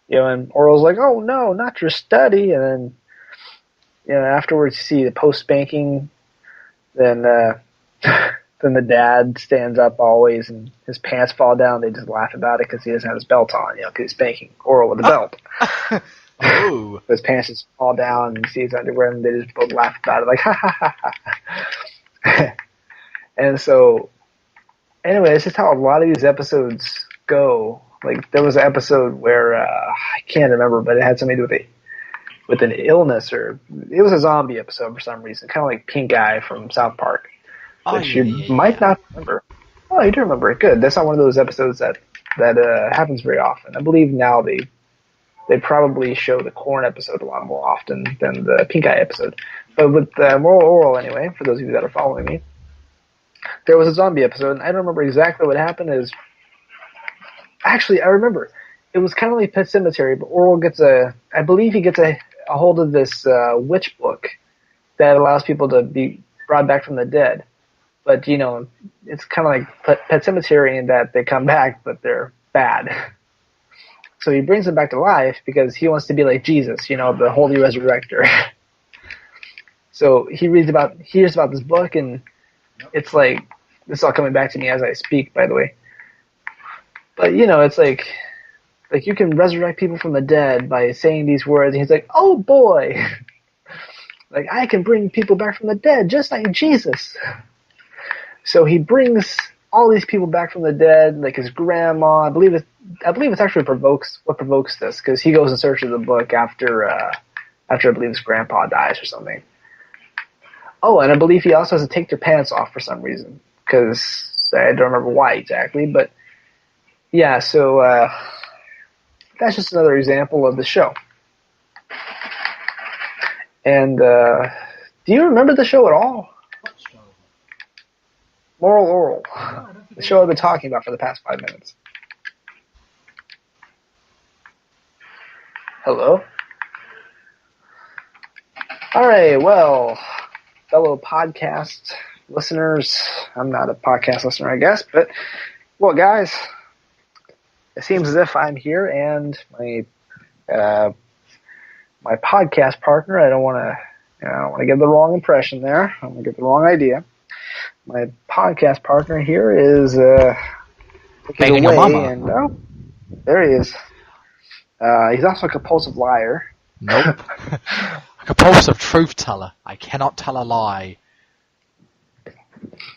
And Oral's like, oh, no, not your study. And then, afterwards you see the post-spanking, then then the dad stands up always, and his pants fall down. They just laugh about it because he doesn't have his belt on, because he's spanking Oral with a belt. Oh. His pants just fall down, and you see his underwear, and they just both laugh about it, like, ha ha ha ha. And so, anyway, it's just how a lot of these episodes go. Like, there was an episode where, I can't remember, but it had something to do with an illness, or it was a zombie episode for some reason, kind of like Pink Eye from South Park, which you might not remember. Oh, you do remember it. Good. That's not one of those episodes that happens very often. I believe now they probably show the corn episode a lot more often than the Pink Eye episode. But with Moral Oral, anyway, for those of you that are following me, there was a zombie episode, and I don't remember exactly what happened. Actually, I remember. It was kind of like Pet Sematary, but Oral I believe he gets a hold of this witch book that allows people to be brought back from the dead. But, it's kind of like Pet Sematary in that they come back, but they're bad. So he brings them back to life because he wants to be like Jesus, the Holy Resurrector. So he hears about this book, and it's like, this is all coming back to me as I speak, by the way. But, it's like you can resurrect people from the dead by saying these words. And he's like, oh boy, like I can bring people back from the dead just like Jesus. So he brings all these people back from the dead, like his grandma. I believe it's actually what provokes this, because he goes in search of the book after I believe his grandpa dies or something. Oh, and I believe he also has to take their pants off for some reason, because I don't remember why exactly, but yeah. So that's just another example of the show. And do you remember the show at all? Moral Oral, the show I've been talking about for the past 5 minutes. Hello? All right, well, fellow podcast listeners, I'm not a podcast listener, I guess, but, well, guys, it seems as if I'm here, and my podcast partner, I don't want to give the wrong impression there. I don't want to give the wrong idea. My podcast partner here is Banging your mama. And there he is. He's also a compulsive liar. Nope. A compulsive truth teller. I cannot tell a lie.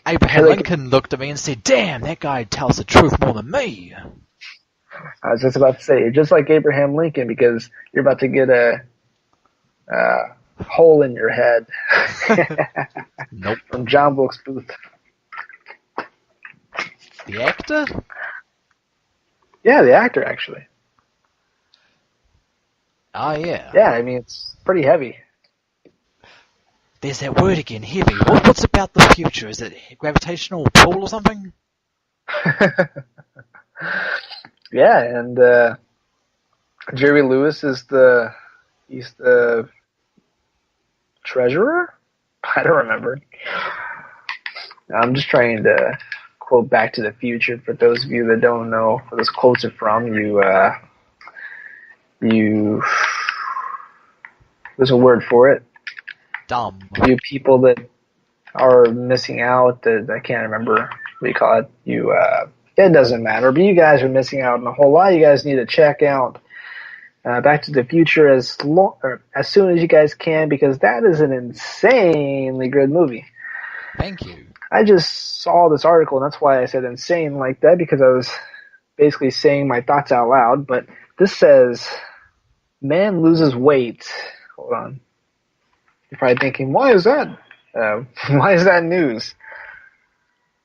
Abraham Lincoln looked at me and said, "Damn, that guy tells the truth more than me." I was just about to say, you're just like Abraham Lincoln, because you're about to get a hole in your head. Nope. From John Wilkes Booth. The actor? Yeah, the actor, actually. Oh, yeah. Yeah, I mean, it's pretty heavy. There's that word again, heavy. What's about the future? Is it gravitational pull or something? Yeah, and Jerry Lewis is he's the treasurer? I don't remember. I'm just trying to quote Back to the Future for those of you that don't know where those quotes are from. There's a word for it. Dumb. You people that are missing out, that I can't remember what you call it. It doesn't matter, but you guys are missing out on a whole lot. You guys need to check out Back to the Future as soon as you guys can, because that is an insanely good movie. Thank you. I just saw this article, and that's why I said insane like that, because I was basically saying my thoughts out loud. But this says, man loses weight. Hold on. You're probably thinking, why is that? Why is that news?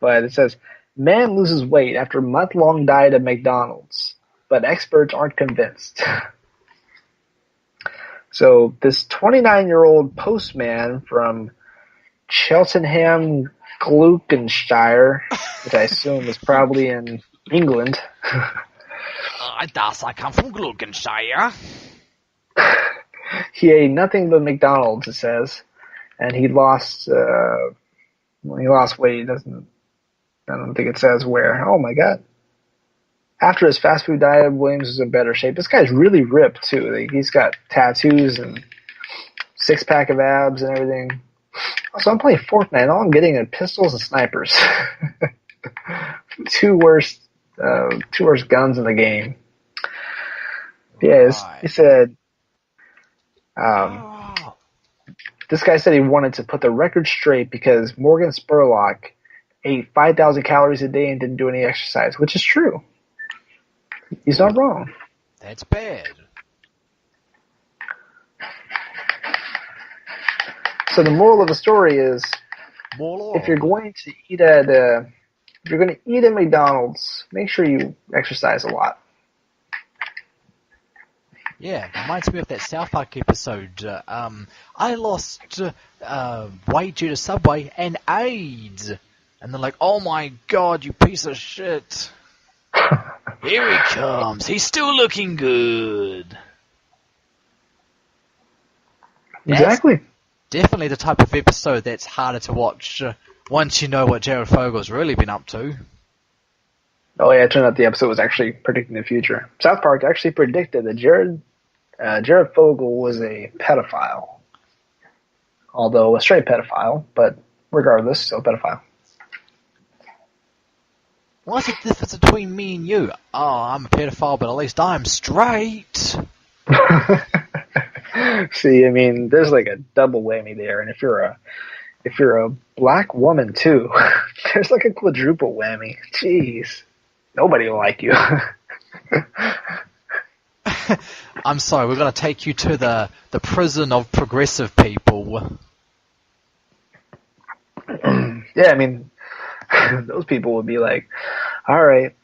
But it says, man loses weight after month-long diet at McDonald's, but experts aren't convinced. So this 29-year-old postman from Cheltenham, Gloucestershire, which I assume is probably in England. I come from Gloucestershire. He ate nothing but McDonald's, it says, and he lost weight. I don't think it says where. Oh my God. After his fast food diet, Williams is in better shape. This guy's really ripped too. Like, he's got tattoos and 6-pack of abs and everything. So I'm playing Fortnite. All I'm getting are pistols and snipers. two worst guns in the game. Yes, Right. he said. Oh. This guy said he wanted to put the record straight because Morgan Spurlock ate 5,000 calories a day and didn't do any exercise, which is true. He's not wrong. That's bad. So the moral of the story is, if you're going to eat at McDonald's, make sure you exercise a lot. Yeah, reminds me of that South Park episode. I lost weight due to Subway and AIDS. And they're like, oh my god, you piece of shit. Here he comes. He's still looking good. Exactly. That's definitely the type of episode that's harder to watch once you know what Jared Fogel's really been up to. Oh yeah, it turned out the episode was actually predicting the future. South Park actually predicted that Jared Fogle was a pedophile. Although a straight pedophile, but regardless, still a pedophile. What's the difference between me and you? Oh, I'm a pedophile, but at least I'm straight. See, I mean, there's like a double whammy there, and if you're a black woman too, there's like a quadruple whammy. Jeez. Nobody will like you. I'm sorry, we're going to take you to the prison of progressive people. Yeah, I mean, those people would be like, all right,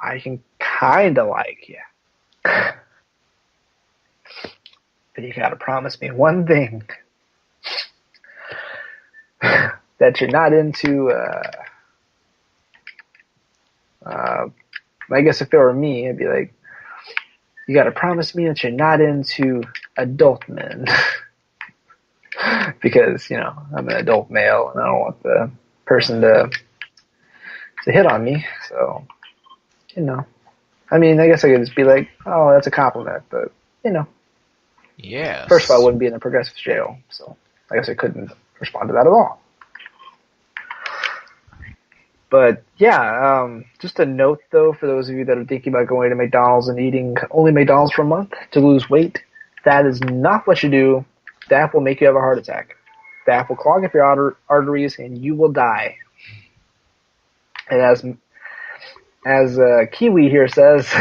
I can kind of like you. But you got to promise me one thing. That you're not into... I guess if it were me, I'd be like, you gotta promise me that you're not into adult men. Because, you know, I'm an adult male and I don't want the person to hit on me. So, you know. I mean, I guess I could just be like, oh, that's a compliment, but, you know. Yes. First of all, I wouldn't be in a progressive jail, so I guess I couldn't respond to that at all. But yeah, just a note though, for those of you that are thinking about going to McDonald's and eating only McDonald's for a month to lose weight, that is not what you do. That will make you have a heart attack. That will clog up your arteries and you will die. And as Kiwi here says,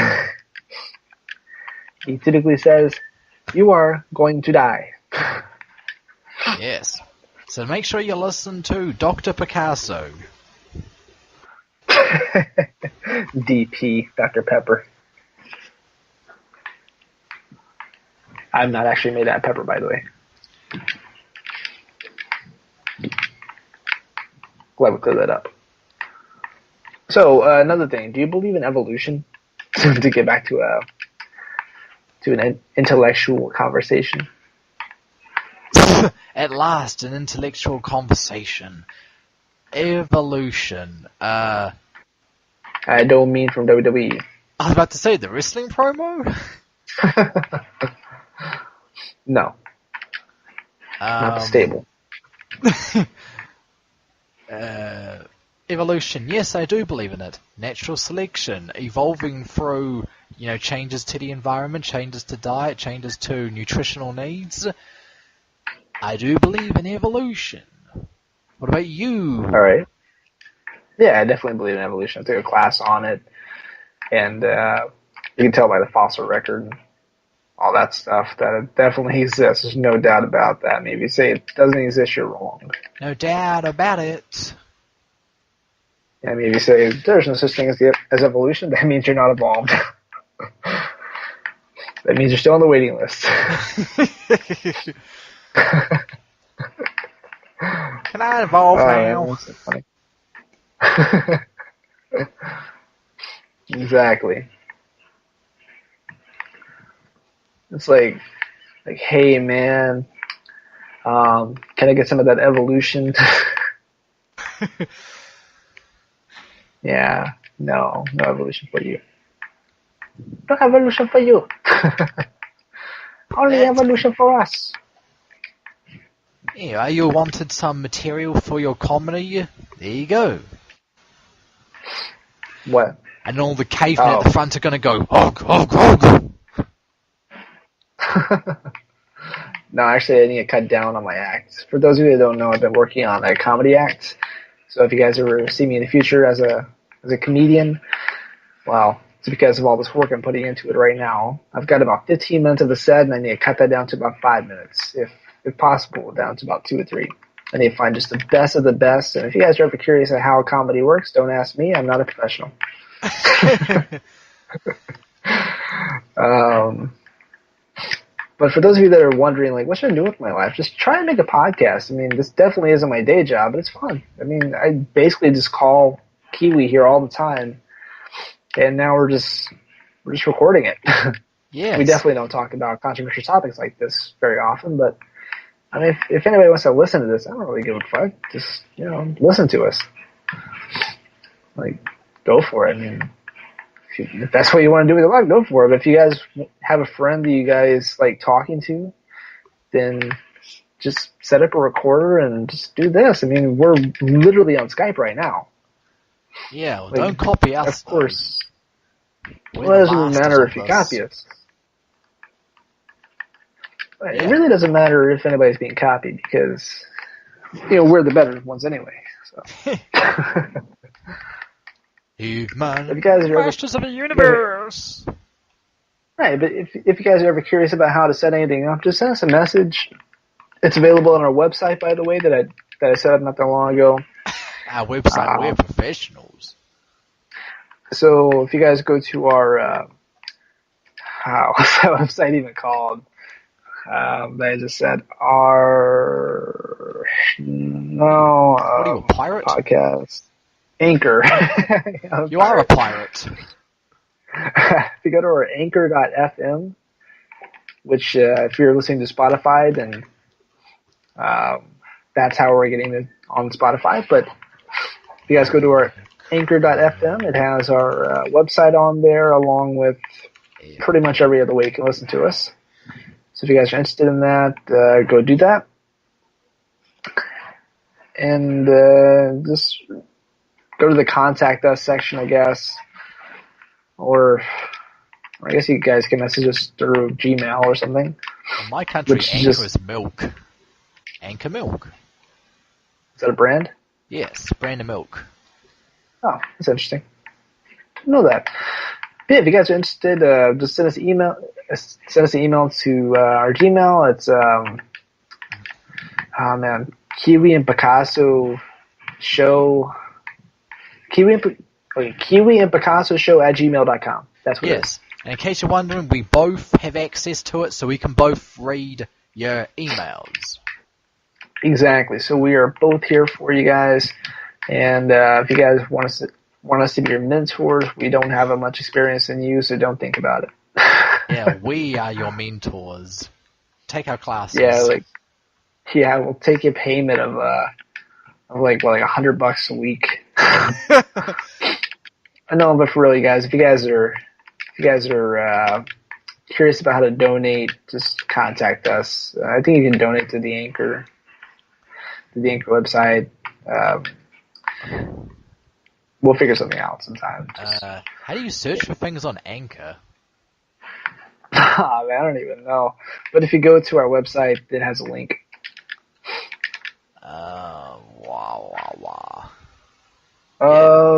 he typically says, you are going to die. Yes. So make sure you listen to Dr. Picasso. DP, Dr. Pepper. I'm not actually made out of pepper, by the way. Glad we cleared that up. So, another thing. Do you believe in evolution? To get back to an intellectual conversation. At last, an intellectual conversation. Evolution. I don't mean from WWE. I was about to say, the wrestling promo? No. Not the stable. Evolution, yes, I do believe in it. Natural selection, evolving through, you know, changes to the environment, changes to diet, changes to nutritional needs. I do believe in evolution. What about you? All right. Yeah, I definitely believe in evolution. I took a class on it, and you can tell by the fossil record and all that stuff that it definitely exists. There's no doubt about that. Maybe you say it doesn't exist, you're wrong. No doubt about it. I mean, if you say there's no such thing as evolution, that means you're not evolved. That means you're still on the waiting list. Can I evolve now? That's so funny. Exactly. It's like, hey man, can I get some of that evolution? Yeah, no evolution for you. No evolution for you. Only evolution for us. Yeah, you wanted some material for your comedy? There you go. What? And all the cavemen at the front are going to go, hog, hog, hog. No, actually, I need to cut down on my acts. For those of you that don't know, I've been working on a comedy act. So if you guys ever see me in the future as a comedian, well, it's because of all this work I'm putting into it right now. I've got about 15 minutes of the set, and I need to cut that down to about 5 minutes, if possible, down to about 2 or 3. I need to find just the best of the best. And if you guys are ever curious on how comedy works, don't ask me. I'm not a professional. But for those of you that are wondering, like, what should I do with my life? Just try and make a podcast. I mean, this definitely isn't my day job, but it's fun. I mean, I basically just call Kiwi here all the time, and now we're just recording it. Yes. We definitely don't talk about controversial topics like this very often, but I mean, if anybody wants to listen to this, I don't really give a fuck. Just, listen to us. Like, go for it. I mean, if that's what you want to do with your life, go for it. But if you guys have a friend that you guys like talking to, then just set up a recorder and just do this. I mean, we're literally on Skype right now. Yeah, well, don't copy us. Of course. Well, it doesn't matter if you copy us. Yeah. It really doesn't matter if anybody's being copied because, we're the better ones anyway. So. Human masters of the universe. Right, but if you guys are ever curious about how to set anything up, just send us a message. It's available on our website, by the way, that I set up not that long ago. Our website, we're professionals. So if you guys go to our what's that website even called? I just said what are you, a pirate? Podcast. Anchor. You are a pirate. If you go to our anchor.fm, which if you're listening to Spotify, then that's how we're getting it on Spotify. But if you guys go to our anchor.fm, it has our website on there along with pretty much every other way you can listen to us. So if you guys are interested in that, go do that. And just go to the contact us section, I guess. Or I guess you guys can message us through Gmail or something. In my country, Anchor is milk. Anchor milk. Is that a brand? Yes, brand of milk. Oh, that's interesting. Didn't know that. Yeah, if you guys are interested, just send us an email. Send us an email to our Gmail. It's Kiwi and Picasso Show. Kiwi and Picasso Show at gmail.com. That's what it is. And in case you're wondering, we both have access to it, so we can both read your emails. Exactly. So we are both here for you guys. And if you guys want us to be your mentors, we don't have as much experience in you, so don't think about it. Yeah, we are your mentors. Take our classes. Yeah, we'll take a payment of like $100 a week. I know, but for real, you guys, if you guys are curious about how to donate, just contact us. I think you can donate to the Anchor website. We'll figure something out sometime. How do you search for things on Anchor? Man, I don't even know. But if you go to our website, it has a link.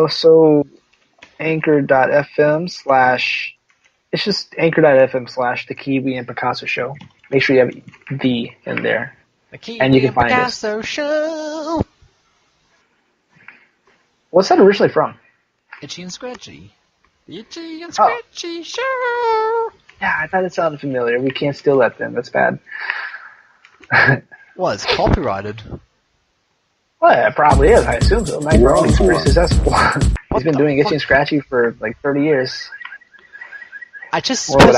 So anchor.fm / it's just anchor.fm / the Kiwi and Picasso Show. Make sure you have the in there. The Kiwi and you can find Picasso Show. What's that originally from? Itchy and Scratchy. The Itchy and Scratchy Show. Yeah, I thought it sounded familiar. We can't steal that then. That's bad. Well, it's copyrighted. Well, it probably is. I assume so. Mike Maroney's pretty successful. He's been doing Itchy and Scratchy for like 30 years. I just put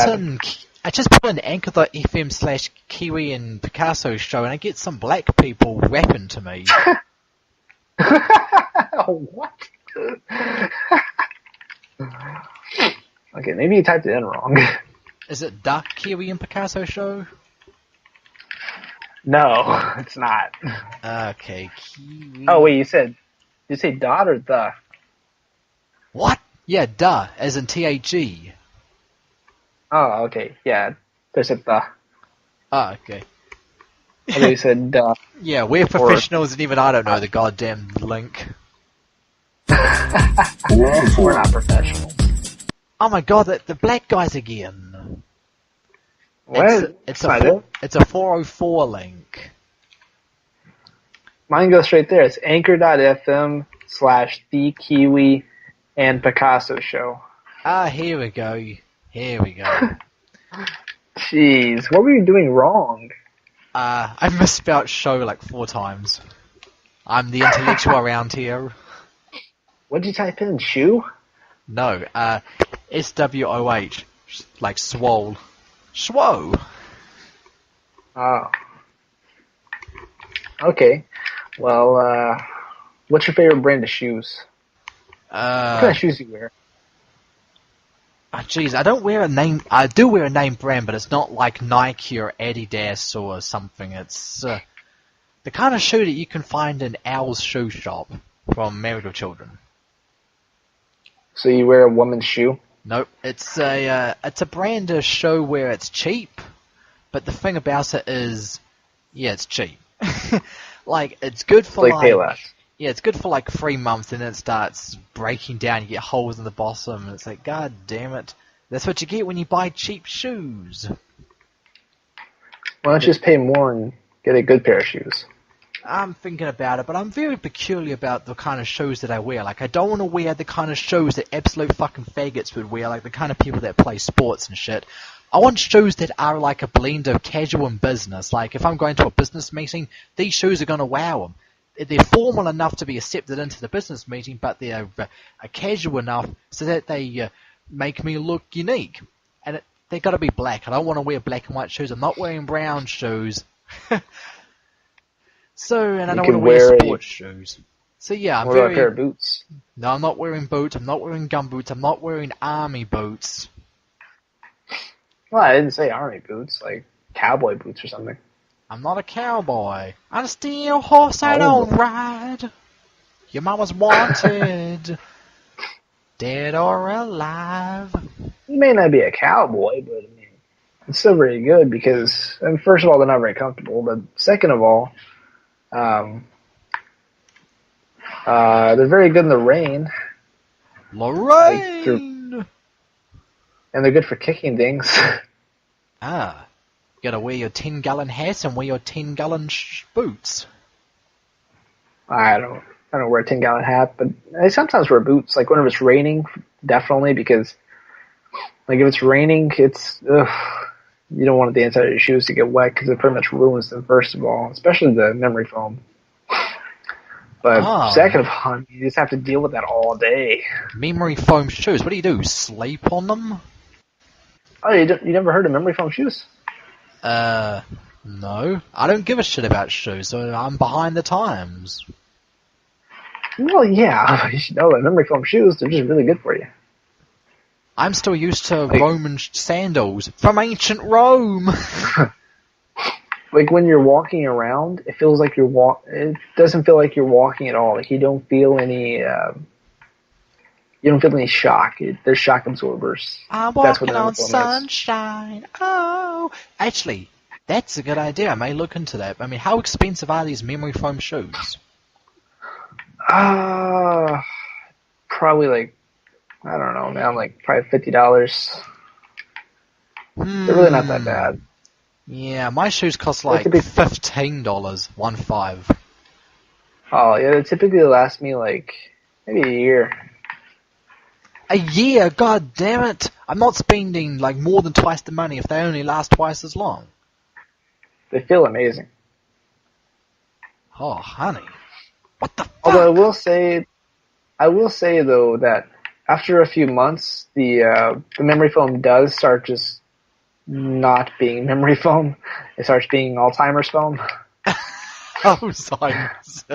in anchor.fm / Kiwi and Picasso Show, and I get some black people rapping to me. What? Okay, maybe you typed it in wrong. Is it the Kiwi and Picasso Show? No, it's not. Okay, Kiwi. Oh wait, did you say dot or the? What? Yeah, duh, as in T-H-E. Oh, okay, yeah. There's a the. Oh, okay. I thought you said duh. Yeah, we're Or professionals and even I don't know the goddamn link. we're not professionals. Oh my god, the black guys again. What? It's That's not it. it's a 404 link. Mine goes straight there. It's anchor.fm/the Kiwi and Picasso Show. Ah, here we go. Here we go. Jeez, what were you doing wrong? I misspelled show like 4 times. I'm the intellectual around here. What did you type in? Shoe? No, S-W-O-H. Like swole. Schwo! Oh. Okay. Well, what's your favorite brand of shoes? What kind of shoes do you wear? Jeez, I don't wear a name. I do wear a name brand, but it's not like Nike or Adidas or something. It's the kind of shoe that you can find in Owl's shoe shop from Married with Children. So you wear a woman's shoe? Nope, it's a brand of shoe where it's cheap, but the thing about it is, yeah, it's cheap. Like it's good for Like Payless. Yeah, it's good for like 3 months, and then it starts breaking down. You get holes in the bottom, and it's like, God damn it! That's what you get when you buy cheap shoes. Why don't you just pay more and get a good pair of shoes? I'm thinking about it, but I'm very peculiar about the kind of shoes that I wear. Like, I don't want to wear the kind of shoes that absolute fucking faggots would wear, like the kind of people that play sports and shit. I want shoes that are like a blend of casual and business. Like, if I'm going to a business meeting, these shoes are going to wow them. They're formal enough to be accepted into the business meeting, but they're casual enough so that they make me look unique. And they've got to be black. I don't want to wear black and white shoes. I'm not wearing brown shoes. And I don't want to wear sports shoes. So yeah, What about a pair of boots? No, I'm not wearing boots. I'm not wearing gum boots. I'm not wearing army boots. Well, I didn't say army boots, like cowboy boots or something. I'm not a cowboy. I'm a steel horse I don't ride. Your mama's wanted. Dead or alive. You may not be a cowboy, but I mean, it's still very good because, and first of all, they're not very comfortable, but second of all, they're very good in the rain. Lorraine! And they're good for kicking things. Ah. You gotta wear your 10-gallon hat and wear your 10-gallon boots. I don't wear a 10-gallon hat, but I sometimes wear boots. Like whenever it's raining, definitely, because like if it's raining, you don't want the inside of your shoes to get wet because it pretty much ruins them. First of all, especially the memory foam. But second of all, you just have to deal with that all day. Memory foam shoes. What do? Sleep on them? Oh, you never heard of memory foam shoes? No. I don't give a shit about shoes, so I'm behind the times. Well, yeah, you should know that memory foam shoes, they're just really good for you. I'm still used to Roman sandals from ancient Rome. Like when you're walking around, it feels like it doesn't feel like you're walking at all. Like you don't feel any shock. They're shock absorbers. I'm walking on sunshine. Oh, actually, that's a good idea. I may look into that. I mean, how expensive are these memory foam shoes? Probably like, I don't know, man, like probably $50. They're really not that bad. Yeah, my shoes cost like $15, 1.5. Oh yeah, they typically last me like maybe a year. A year? God damn it! I'm not spending like more than twice the money if they only last twice as long. They feel amazing. Oh, honey. What the fuck? Although I will say though that after a few months, the memory foam does start just not being memory foam. It starts being Alzheimer's foam. Alzheimer's.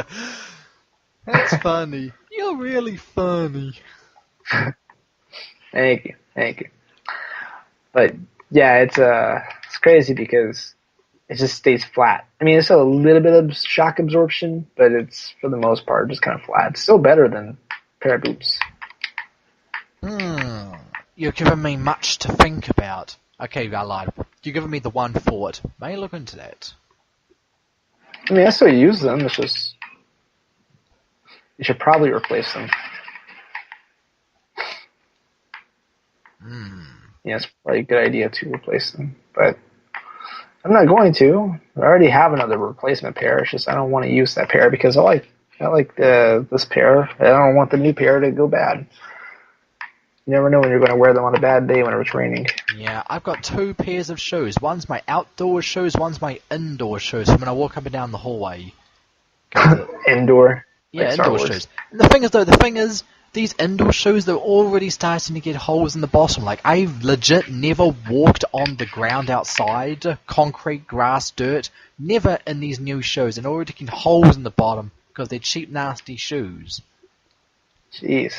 That's funny. You're really funny. Thank you. But yeah, it's crazy because it just stays flat. I mean, it's a little bit of shock absorption, but it's, for the most part, just kind of flat. It's still better than a pair of boots. You're giving me much to think about. Okay, I lied. You're giving me the one thought. May I look into that? I mean, I still use them. It's just, you should probably replace them. Yeah, it's probably a good idea to replace them, but I'm not going to. I already have another replacement pair. It's just I don't want to use that pair because I like this pair. I don't want the new pair to go bad. You never know when you're going to wear them on a bad day when it's raining. Yeah, I've got 2 pairs of shoes. One's my outdoor shoes, one's my indoor shoes. So when I walk up and down the hallway. Indoor? Yeah, like indoor shoes. And the thing is, these indoor shoes, they're already starting to get holes in the bottom. Like, I've legit never walked on the ground outside, concrete, grass, dirt. Never in these new shoes, and already get holes in the bottom because they're cheap, nasty shoes. Jeez.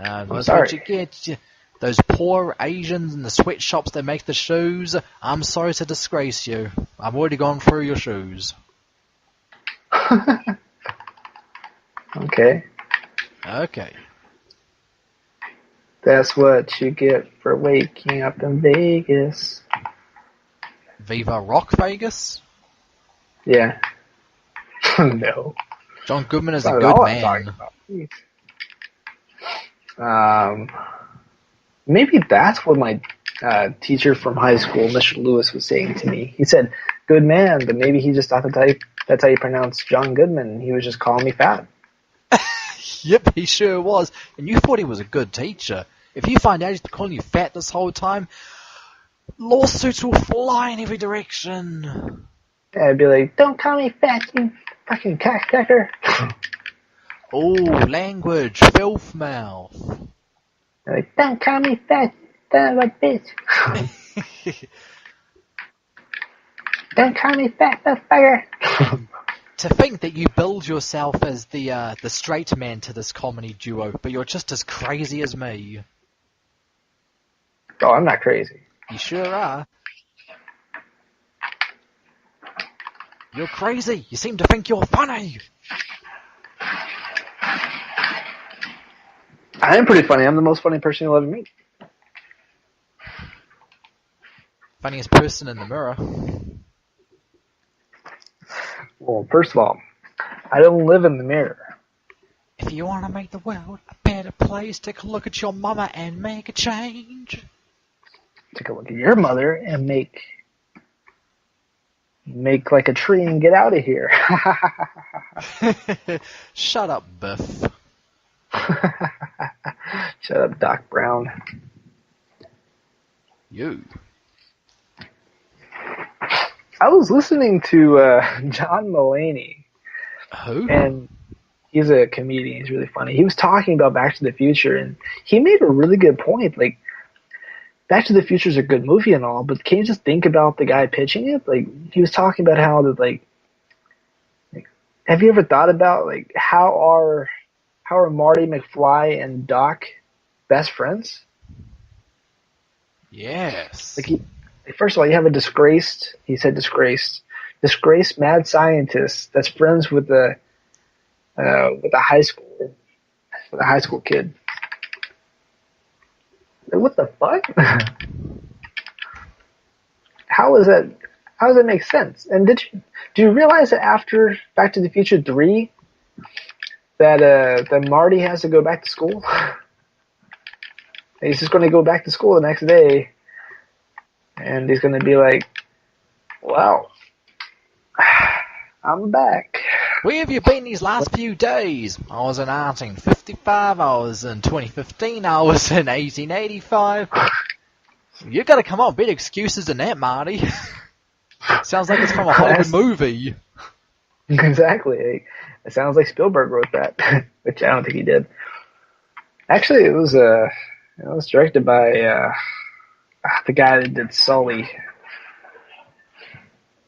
That's what you get. Those poor Asians in the sweatshops that make the shoes. I'm sorry to disgrace you. I've already gone through your shoes. Okay. Okay. That's what you get for waking up in Vegas. Viva Rock Vegas? Yeah. No. John Goodman is Not a at good all I'm talking man. about. Maybe that's what my teacher from high school, Mr. Lewis, was saying to me. He said, good man, but maybe he just thought that's how you pronounce John Goodman, and he was just calling me fat. Yep, he sure was. And you thought he was a good teacher. If you find out he's been calling you fat this whole time, lawsuits will fly in every direction. Yeah, I'd be like, don't call me fat, you fucking cocksucker. Oh, language, filth mouth. Like, don't call me fat, son of a bitch. Don't call me fat, motherfucker. To think that you build yourself as the straight man to this comedy duo, but you're just as crazy as me. Oh, I'm not crazy. You sure are. You're crazy. You seem to think you're funny. I am pretty funny. I'm the most funny person you'll ever meet. Funniest person in the mirror. Well, first of all, I don't live in the mirror. If you want to make the world a better place, take a look at your mama and make a change. Take a look at your mother and make like a tree and get out of here. Shut up, Biff. Shut up, Doc Brown. You. I was listening to John Mulaney. Who? And he's a comedian. He's really funny. He was talking about Back to the Future, and he made a really good point. Like, Back to the Future is a good movie and all, but can you just think about the guy pitching it? Like, he was talking about how that, like have you ever thought about, like, how are Marty McFly and Doc best friends? Yes. Like, first of all, you have a disgraced mad scientist that's friends with a high school kid. Like, what the fuck? How does that make sense? And do you realize that after Back to the Future 3 that Marty has to go back to school? He's just going to go back to school the next day, and he's going to be like, "Wow, I'm back." Where have you been these last few days? I was in 1955, I was in 2015, I was in 1885. You gotta come up with better excuses than that, Marty. Sounds like it's from a Hollywood movie. Exactly. It sounds like Spielberg wrote that, which I don't think he did. Actually, it was directed by the guy that did Sully.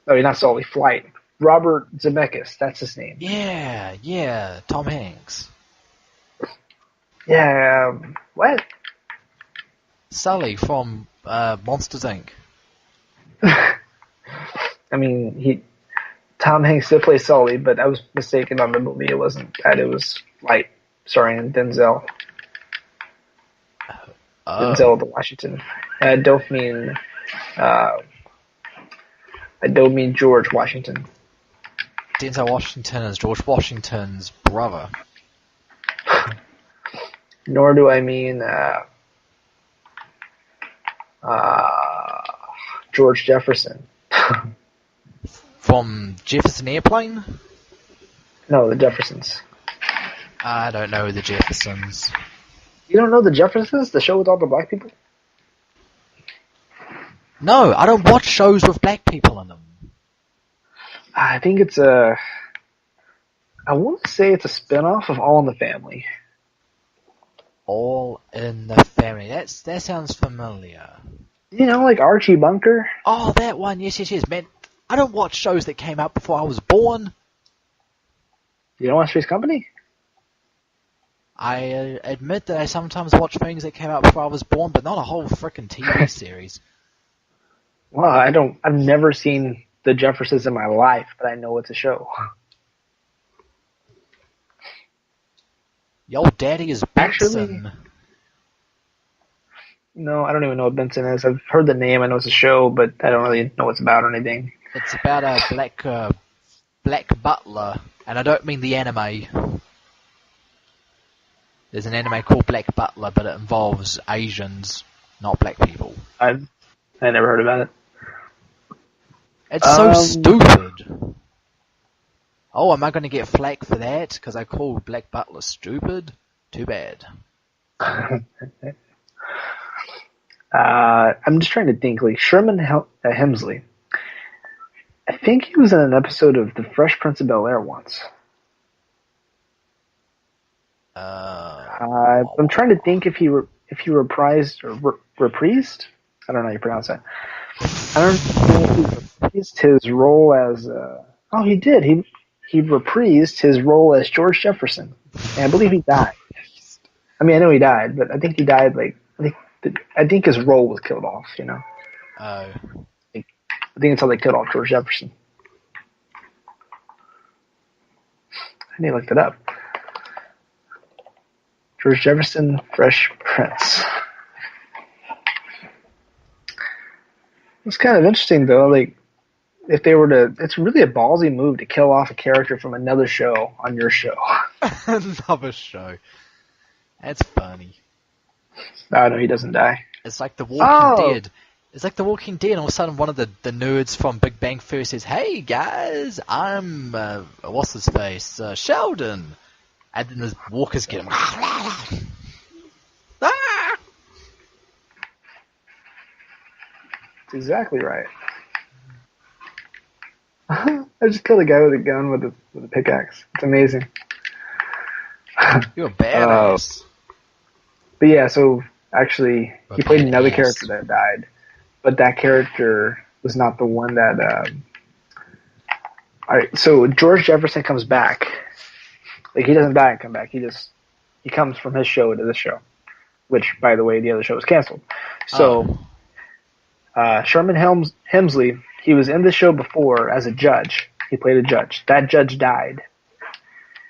Oh, not Sully, Flight. Robert Zemeckis, that's his name. Yeah, Tom Hanks. Yeah, what? Sully from Monsters, Inc. I mean, Tom Hanks did play Sully, but I was mistaken on the movie. It wasn't that. It was Light, starring Denzel. Denzel the Washington. I don't mean George Washington. Denzel Washington is George Washington's brother. Nor do I mean George Jefferson. From Jefferson Airplane? No, the Jeffersons. I don't know the Jeffersons. You don't know the Jeffersons? The show with all the black people? No, I don't watch shows with black people in them. I think it's I want to say it's a spinoff of All in the Family. All in the Family. That sounds familiar. You know, like Archie Bunker? Oh, that one. Yes. Man, I don't watch shows that came out before I was born. You don't watch Three's Company? I admit that I sometimes watch things that came out before I was born, but not a whole frickin' TV series. Well, I've never seen The Jeffersons in my life, but I know it's a show. Yo, daddy is Benson. Actually, no, I don't even know what Benson is. I've heard the name, I know it's a show, but I don't really know what it's about or anything. It's about a black butler, and I don't mean the anime. There's an anime called Black Butler, but it involves Asians, not black people. I never heard about it. It's so stupid. Oh, am I going to get flack for that? Because I called Black Butler stupid? Too bad. I'm just trying to think. Like Sherman Hemsley. I think he was in an episode of The Fresh Prince of Bel-Air once. I'm trying to think if he reprised or reprised. I don't know how you pronounce that. I don't know if he reprised his role as. Oh, he did. He reprised his role as George Jefferson, and I believe he died. I mean, I know he died, but I think he died. Like I think his role was killed off. You know. Oh. I think it's how they killed off George Jefferson. I need to look it up. George Jefferson, Fresh Prince. It's kind of interesting though. Like, if they were to, it's really a ballsy move to kill off a character from another show on your show. Another show. That's funny. Oh no, he doesn't die. It's like The Walking Dead. It's like The Walking Dead, and all of a sudden one of the nerds from Big Bang Theory says, "Hey guys, I'm what's his face, Sheldon," and then the walkers get him. Ah! That's exactly right. I just killed a guy with a gun with a pickaxe. It's amazing. You're a badass. But yeah, so actually, he played another character that died, but that character was not the one that. Alright, so George Jefferson comes back. Like, he doesn't die and come back. He comes from his show to this show, which, by the way, the other show was canceled. So, Sherman Hemsley, he was in the show before as a judge. He played a judge. That judge died.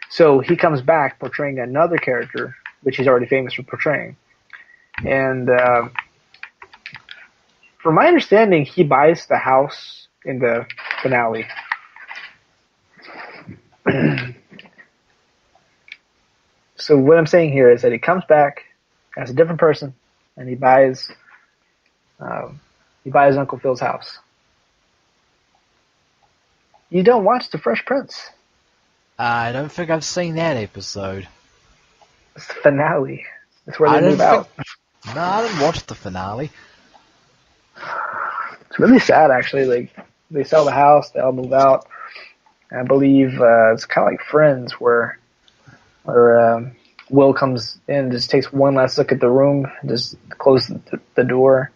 So he comes back portraying another character, which he's already famous for portraying. And from my understanding, he buys the house in the finale. So what I'm saying here is that he comes back as a different person, and he buys Uncle Phil's house. You don't watch The Fresh Prince? I don't think I've seen that episode. It's the finale. That's where they move out. No, I didn't watch the finale. It's really sad, actually. Like, they sell the house, they all move out. And I believe it's kind of like Friends, where Will comes in, just takes one last look at the room, and just closes the door.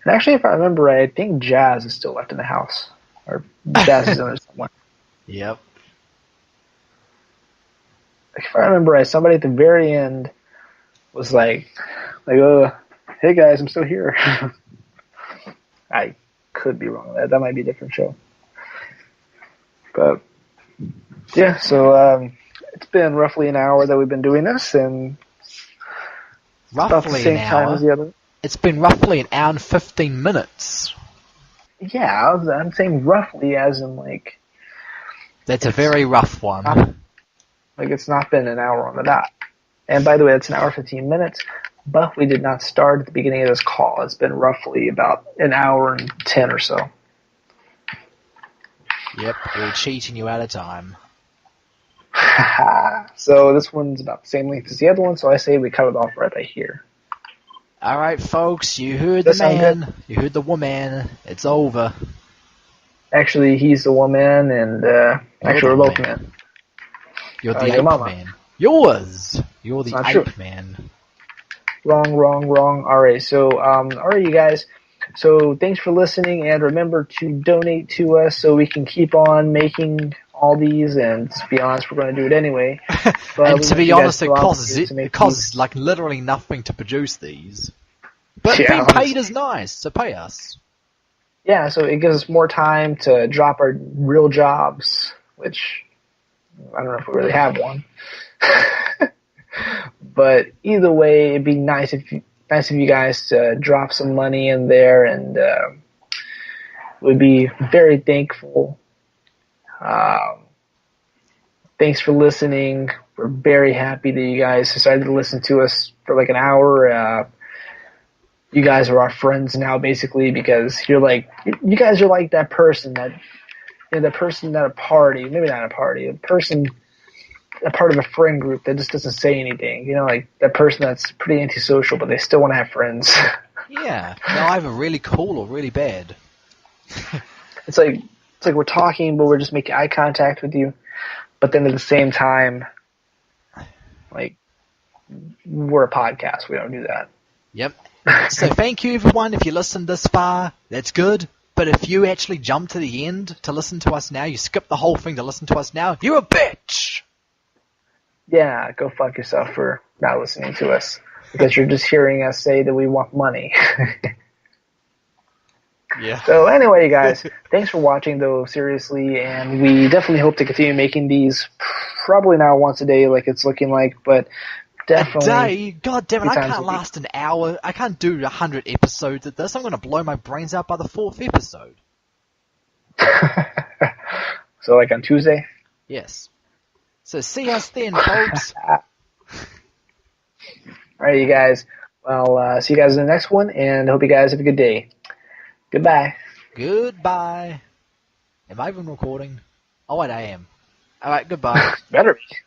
And actually, if I remember right, I think Jazz is still left in the house, or Jazz is in there somewhere. Yep. If I remember right, somebody at the very end was like, "Hey guys, I'm still here." I could be wrong. That might be a different show. But yeah, so it's been roughly an hour that we've been doing this, and about the Roughly same an time as hour. the other. It's been roughly an hour and 15 minutes. Yeah, I'm saying roughly, as in like That's a very rough one. it's not been an hour on the dot. And by the way, it's an hour 15 minutes. But we did not start at the beginning of this call. It's been roughly about an hour and 10 or so. Yep, we're cheating you out of time. So this one's about the same length as the other one, so I say we cut it off right here. Alright, folks, you heard Does the that sound man, you heard the woman, it's over. Actually, he's the woman, and actually we're both men. You're the your ape mama. man. Yours! You're the Not ape true. man. Wrong. Alright, so, alright, you guys. So, thanks for listening, and remember to donate to us so we can keep on making all these, and to be honest, we're going to do it anyway. But And to be honest, it it costs like literally nothing to produce these. But Yeah, being honestly. paid is nice, so pay us. Yeah, so it gives us more time to drop our real jobs, which I don't know if we really have one. But either way, it'd be nice of you guys to drop some money in there, and we'd be very thankful. Thanks for listening. We're very happy that you guys decided to listen to us for like an hour. You guys are our friends now, basically, because you guys are like that person that person at a party, maybe not a party, a part of a friend group that just doesn't say anything. Like that person that's pretty antisocial, but they still want to have friends. Yeah, they're either really cool or really bad. It's like we're talking, but we're just making eye contact with you. But then at the same time, like, we're a podcast. We don't do that. Yep. So thank you, everyone. If you listened this far, that's good. But if you actually jump to the end to listen to us now, you skip the whole thing to listen to us now, you're a bitch! Yeah, go fuck yourself for not listening to us. Because you're just hearing us say that we want money. Yeah. So anyway, you guys, thanks for watching, though, seriously. And we definitely hope to continue making these, probably not once a day like it's looking like, but definitely. A day? God damn it, I times can't a week. last an hour. I can't do 100 episodes of this. I'm going to blow my brains out by the 4th episode. So like on Tuesday? Yes. So see us then, folks. Alright, you guys. Well, see you guys in the next one, and hope you guys have a good day. Goodbye. Goodbye. Am I even recording? Oh, wait, I am. Alright, goodbye. Better be.